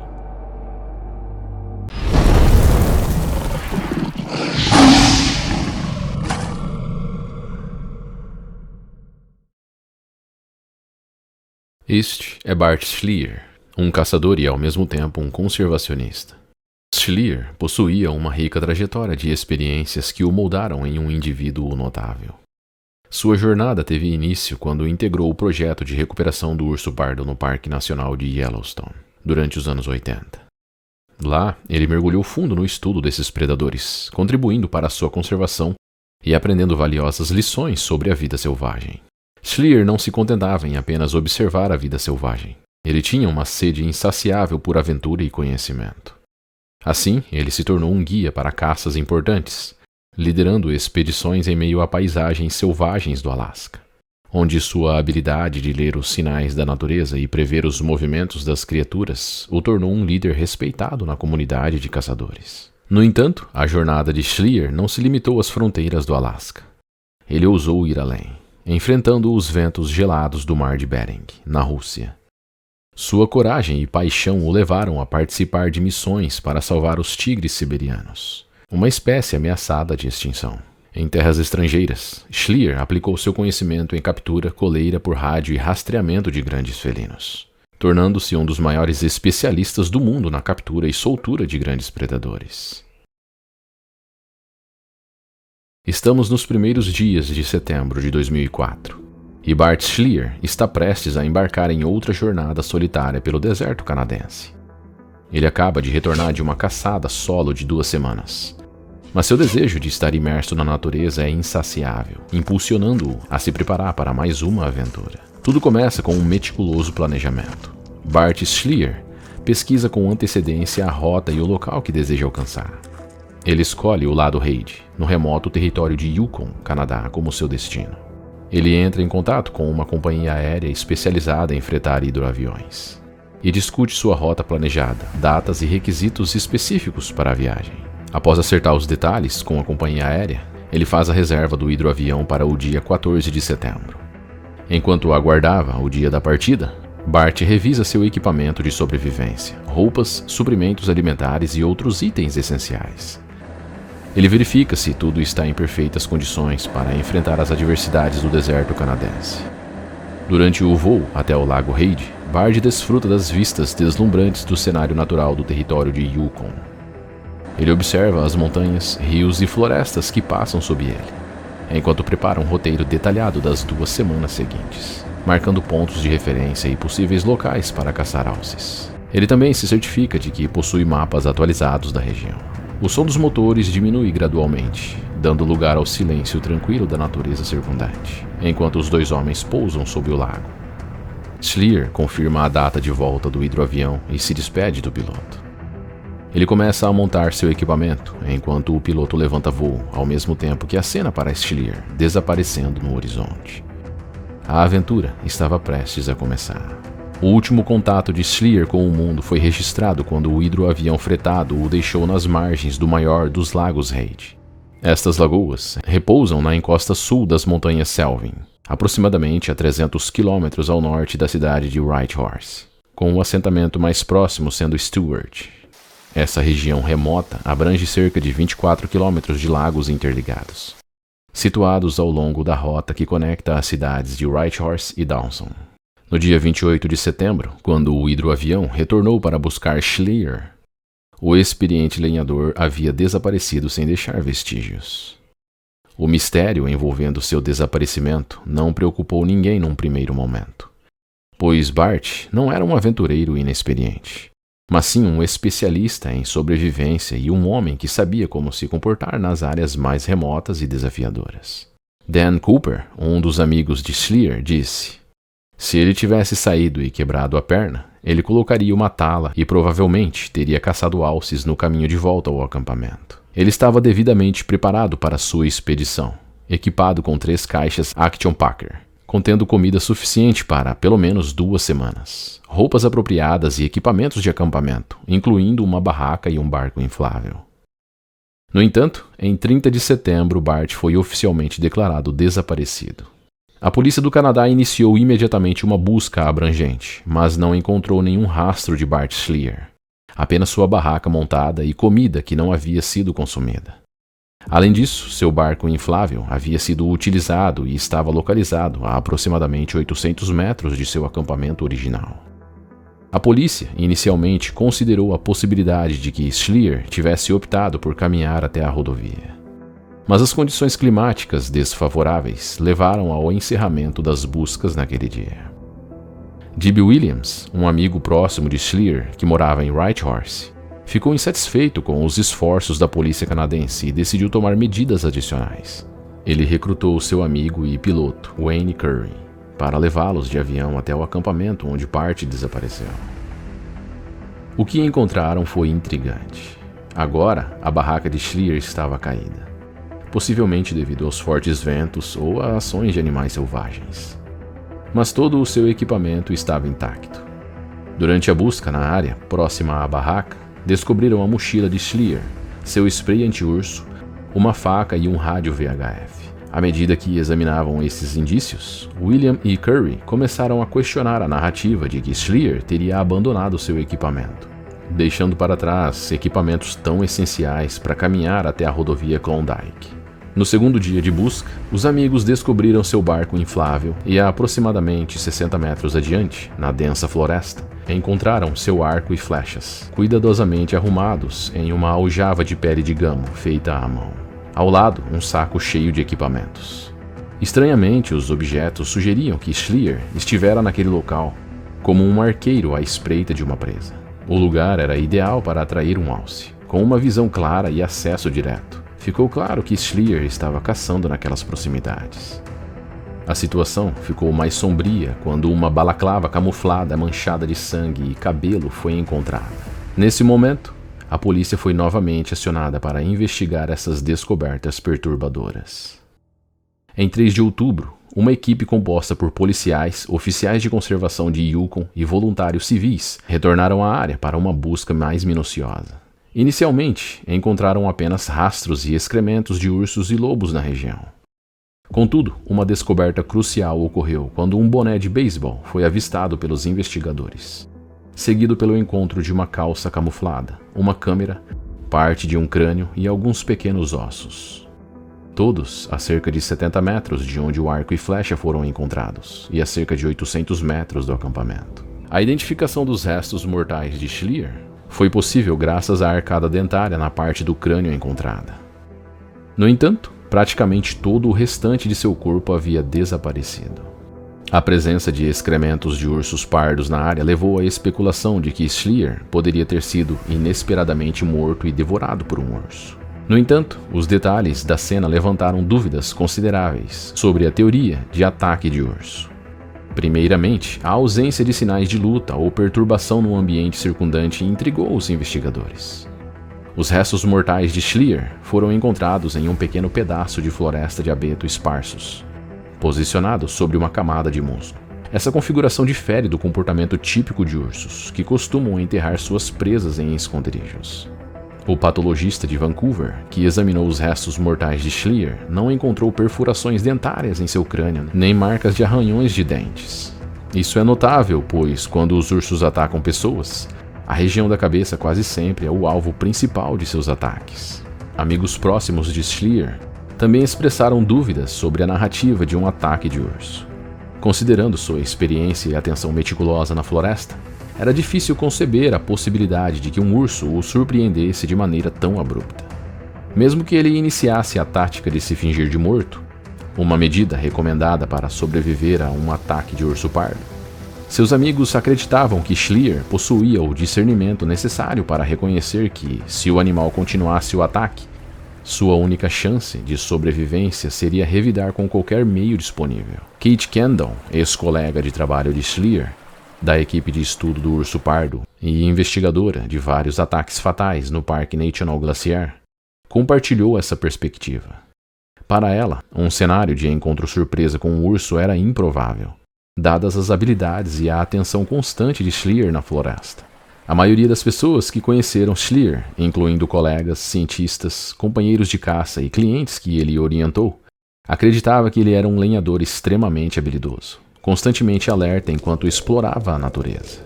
Este é Bart Schlier, um caçador e ao mesmo tempo um conservacionista. Schlier possuía uma rica trajetória de experiências que o moldaram em um indivíduo notável. Sua jornada teve início quando integrou o projeto de recuperação do urso pardo no Parque Nacional de Yellowstone, durante os anos 80. Lá, ele mergulhou fundo no estudo desses predadores, contribuindo para a sua conservação e aprendendo valiosas lições sobre a vida selvagem. Schlier não se contentava em apenas observar a vida selvagem. Ele tinha uma sede insaciável por aventura e conhecimento. Assim, ele se tornou um guia para caças importantes, liderando expedições em meio a paisagens selvagens do Alasca, onde sua habilidade de ler os sinais da natureza e prever os movimentos das criaturas o tornou um líder respeitado na comunidade de caçadores. No entanto, a jornada de Schlier não se limitou às fronteiras do Alasca. Ele ousou ir além, enfrentando os ventos gelados do Mar de Bering, na Rússia. Sua coragem e paixão o levaram a participar de missões para salvar os tigres siberianos, uma espécie ameaçada de extinção. Em terras estrangeiras, Schlier aplicou seu conhecimento em captura, coleira por rádio e rastreamento de grandes felinos, tornando-se um dos maiores especialistas do mundo na captura e soltura de grandes predadores. Estamos nos primeiros dias de setembro de 2004, e Bart Schlier está prestes a embarcar em outra jornada solitária pelo deserto canadense. Ele acaba de retornar de uma caçada solo de 2 semanas. Mas seu desejo de estar imerso na natureza é insaciável, impulsionando-o a se preparar para mais uma aventura. Tudo começa com um meticuloso planejamento. Bart Schlier pesquisa com antecedência a rota e o local que deseja alcançar. Ele escolhe o lado Reid, no remoto território de Yukon, Canadá, como seu destino. Ele entra em contato com uma companhia aérea especializada em fretar hidroaviões e discute sua rota planejada, datas e requisitos específicos para a viagem. Após acertar os detalhes com a companhia aérea, ele faz a reserva do hidroavião para o dia 14 de setembro. Enquanto aguardava o dia da partida, Bart revisa seu equipamento de sobrevivência, roupas, suprimentos alimentares e outros itens essenciais. Ele verifica se tudo está em perfeitas condições para enfrentar as adversidades do deserto canadense. Durante o voo até o lago Reid, Bart desfruta das vistas deslumbrantes do cenário natural do território de Yukon. Ele observa as montanhas, rios e florestas que passam sob ele, enquanto prepara um roteiro detalhado das 2 semanas seguintes, marcando pontos de referência e possíveis locais para caçar alces. Ele também se certifica de que possui mapas atualizados da região. O som dos motores diminui gradualmente, dando lugar ao silêncio tranquilo da natureza circundante, enquanto os 2 homens pousam sob o lago. Schlier confirma a data de volta do hidroavião e se despede do piloto. Ele começa a montar seu equipamento, enquanto o piloto levanta voo, ao mesmo tempo que acena para Schlier, desaparecendo no horizonte. A aventura estava prestes a começar. O último contato de Schlier com o mundo foi registrado quando o hidroavião fretado o deixou nas margens do maior dos lagos Reid. Estas lagoas repousam na encosta sul das montanhas Selvin, aproximadamente a 300 quilômetros ao norte da cidade de Whitehorse, com o assentamento mais próximo sendo Stewart. Essa região remota abrange cerca de 24 quilômetros de lagos interligados, situados ao longo da rota que conecta as cidades de Whitehorse e Dawson. No dia 28 de setembro, quando o hidroavião retornou para buscar Schlier, o experiente lenhador havia desaparecido sem deixar vestígios. O mistério envolvendo seu desaparecimento não preocupou ninguém num primeiro momento, pois Bart não era um aventureiro inexperiente, mas sim um especialista em sobrevivência e um homem que sabia como se comportar nas áreas mais remotas e desafiadoras. Dan Cooper, um dos amigos de Schlier, disse: se ele tivesse saído e quebrado a perna, ele colocaria uma tala e provavelmente teria caçado alces no caminho de volta ao acampamento. Ele estava devidamente preparado para sua expedição, equipado com 3 caixas Action Packer, contendo comida suficiente para, pelo menos, 2 semanas, roupas apropriadas e equipamentos de acampamento, incluindo uma barraca e um barco inflável. No entanto, em 30 de setembro, Bart foi oficialmente declarado desaparecido. A polícia do Canadá iniciou imediatamente uma busca abrangente, mas não encontrou nenhum rastro de Bart Schlier, apenas sua barraca montada e comida que não havia sido consumida. Além disso, seu barco inflável havia sido utilizado e estava localizado a aproximadamente 800 metros de seu acampamento original. A polícia inicialmente considerou a possibilidade de que Schlier tivesse optado por caminhar até a rodovia. Mas as condições climáticas desfavoráveis levaram ao encerramento das buscas naquele dia. D.B. Williams, um amigo próximo de Schlier que morava em Whitehorse, ficou insatisfeito com os esforços da polícia canadense e decidiu tomar medidas adicionais. Ele recrutou seu amigo e piloto, Wayne Curry, para levá-los de avião até o acampamento onde Bart desapareceu. O que encontraram foi intrigante. Agora, a barraca de Schlier estava caída, possivelmente devido aos fortes ventos ou a ações de animais selvagens. Mas todo o seu equipamento estava intacto. Durante a busca na área próxima à barraca, descobriram a mochila de Schlier, seu spray anti-urso, uma faca e um rádio VHF. À medida que examinavam esses indícios, William e Curry começaram a questionar a narrativa de que Schlier teria abandonado seu equipamento, deixando para trás equipamentos tão essenciais para caminhar até a rodovia Klondike. No segundo dia de busca, os amigos descobriram seu barco inflável e a aproximadamente 60 metros adiante, na densa floresta, encontraram seu arco e flechas, cuidadosamente arrumados em uma aljava de pele de gamo feita à mão. Ao lado, um saco cheio de equipamentos. Estranhamente, os objetos sugeriam que Schlier estivera naquele local como um arqueiro à espreita de uma presa. O lugar era ideal para atrair um alce, com uma visão clara e acesso direto. Ficou claro que Schlier estava caçando naquelas proximidades. A situação ficou mais sombria quando uma balaclava camuflada manchada de sangue e cabelo foi encontrada. Nesse momento, a polícia foi novamente acionada para investigar essas descobertas perturbadoras. Em 3 de outubro, uma equipe composta por policiais, oficiais de conservação de Yukon e voluntários civis retornaram à área para uma busca mais minuciosa. Inicialmente, encontraram apenas rastros e excrementos de ursos e lobos na região. Contudo, uma descoberta crucial ocorreu quando um boné de beisebol foi avistado pelos investigadores, seguido pelo encontro de uma calça camuflada, uma câmera, parte de um crânio e alguns pequenos ossos. Todos a cerca de 70 metros de onde o arco e flecha foram encontrados, e a cerca de 800 metros do acampamento. A identificação dos restos mortais de Schlier foi possível graças à arcada dentária na parte do crânio encontrada. No entanto, praticamente todo o restante de seu corpo havia desaparecido. A presença de excrementos de ursos pardos na área levou à especulação de que Schlier poderia ter sido inesperadamente morto e devorado por um urso. No entanto, os detalhes da cena levantaram dúvidas consideráveis sobre a teoria de ataque de urso. Primeiramente, a ausência de sinais de luta ou perturbação no ambiente circundante intrigou os investigadores. Os restos mortais de Schlier foram encontrados em um pequeno pedaço de floresta de abeto esparsos, posicionados sobre uma camada de musgo. Essa configuração difere do comportamento típico de ursos, que costumam enterrar suas presas em esconderijos. O patologista de Vancouver, que examinou os restos mortais de Schlier, não encontrou perfurações dentárias em seu crânio, nem marcas de arranhões de dentes. Isso é notável, pois, quando os ursos atacam pessoas, a região da cabeça quase sempre é o alvo principal de seus ataques. Amigos próximos de Schlier também expressaram dúvidas sobre a narrativa de um ataque de urso. Considerando sua experiência e atenção meticulosa na floresta, era difícil conceber a possibilidade de que um urso o surpreendesse de maneira tão abrupta. Mesmo que ele iniciasse a tática de se fingir de morto, uma medida recomendada para sobreviver a um ataque de urso pardo, seus amigos acreditavam que Schlier possuía o discernimento necessário para reconhecer que, se o animal continuasse o ataque, sua única chance de sobrevivência seria revidar com qualquer meio disponível. Kate Kendall, ex-colega de trabalho de Schlier, da equipe de estudo do urso pardo e investigadora de vários ataques fatais no Parque National Glacier, compartilhou essa perspectiva. Para ela, um cenário de encontro surpresa com o urso era improvável, dadas as habilidades e a atenção constante de Schlier na floresta. A maioria das pessoas que conheceram Schlier, incluindo colegas, cientistas, companheiros de caça e clientes que ele orientou, acreditava que ele era um lenhador extremamente habilidoso, constantemente alerta enquanto explorava a natureza.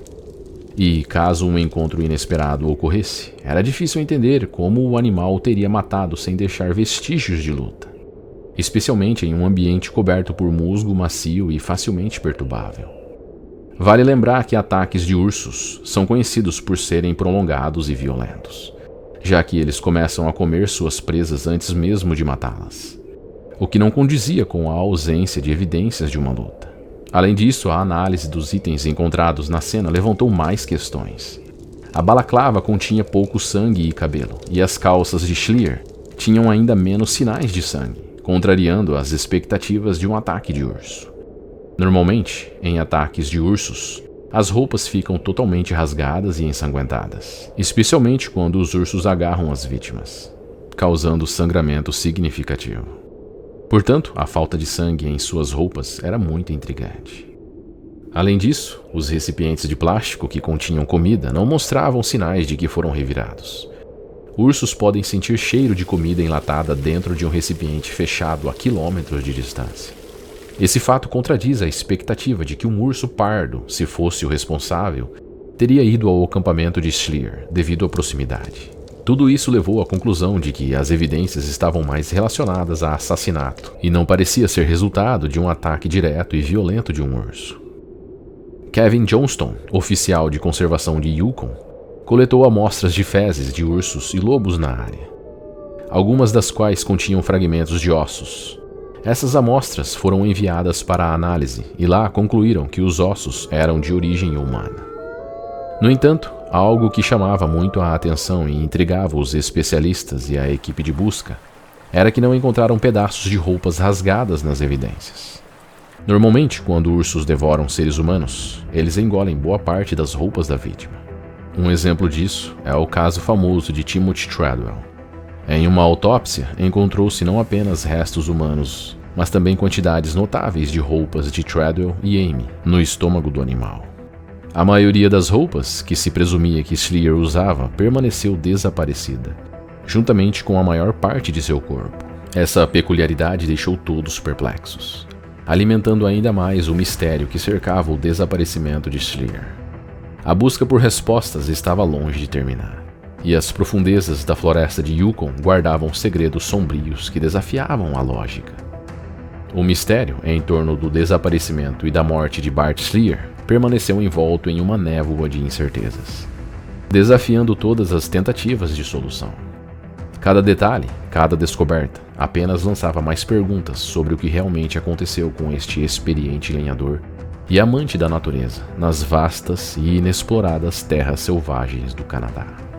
E, caso um encontro inesperado ocorresse, era difícil entender como o animal o teria matado sem deixar vestígios de luta, especialmente em um ambiente coberto por musgo macio e facilmente perturbável. Vale lembrar que ataques de ursos são conhecidos por serem prolongados e violentos, já que eles começam a comer suas presas antes mesmo de matá-las, o que não condizia com a ausência de evidências de uma luta. Além disso, a análise dos itens encontrados na cena levantou mais questões. A balaclava continha pouco sangue e cabelo, e as calças de Schlier tinham ainda menos sinais de sangue, contrariando as expectativas de um ataque de urso. Normalmente, em ataques de ursos, as roupas ficam totalmente rasgadas e ensanguentadas, especialmente quando os ursos agarram as vítimas, causando sangramento significativo. Portanto, a falta de sangue em suas roupas era muito intrigante. Além disso, os recipientes de plástico que continham comida não mostravam sinais de que foram revirados. Ursos podem sentir cheiro de comida enlatada dentro de um recipiente fechado a quilômetros de distância. Esse fato contradiz a expectativa de que um urso pardo, se fosse o responsável, teria ido ao acampamento de Schlier devido à proximidade. Tudo isso levou à conclusão de que as evidências estavam mais relacionadas a assassinato e não parecia ser resultado de um ataque direto e violento de um urso. Kevin Johnston, oficial de conservação de Yukon, coletou amostras de fezes de ursos e lobos na área, algumas das quais continham fragmentos de ossos. Essas amostras foram enviadas para a análise e lá concluíram que os ossos eram de origem humana. No entanto, algo que chamava muito a atenção e intrigava os especialistas e a equipe de busca era que não encontraram pedaços de roupas rasgadas nas evidências. Normalmente, quando ursos devoram seres humanos, eles engolem boa parte das roupas da vítima. Um exemplo disso é o caso famoso de Timothy Treadwell. Em uma autópsia, encontrou-se não apenas restos humanos, mas também quantidades notáveis de roupas de Treadwell e Amy no estômago do animal. A maioria das roupas que se presumia que Schlier usava permaneceu desaparecida, juntamente com a maior parte de seu corpo. Essa peculiaridade deixou todos perplexos, alimentando ainda mais o mistério que cercava o desaparecimento de Schlier. A busca por respostas estava longe de terminar, e as profundezas da floresta de Yukon guardavam segredos sombrios que desafiavam a lógica. O mistério em torno do desaparecimento e da morte de Bart Schlier permaneceu envolto em uma névoa de incertezas, desafiando todas as tentativas de solução. Cada detalhe, cada descoberta, apenas lançava mais perguntas sobre o que realmente aconteceu com este experiente lenhador e amante da natureza nas vastas e inexploradas terras selvagens do Canadá.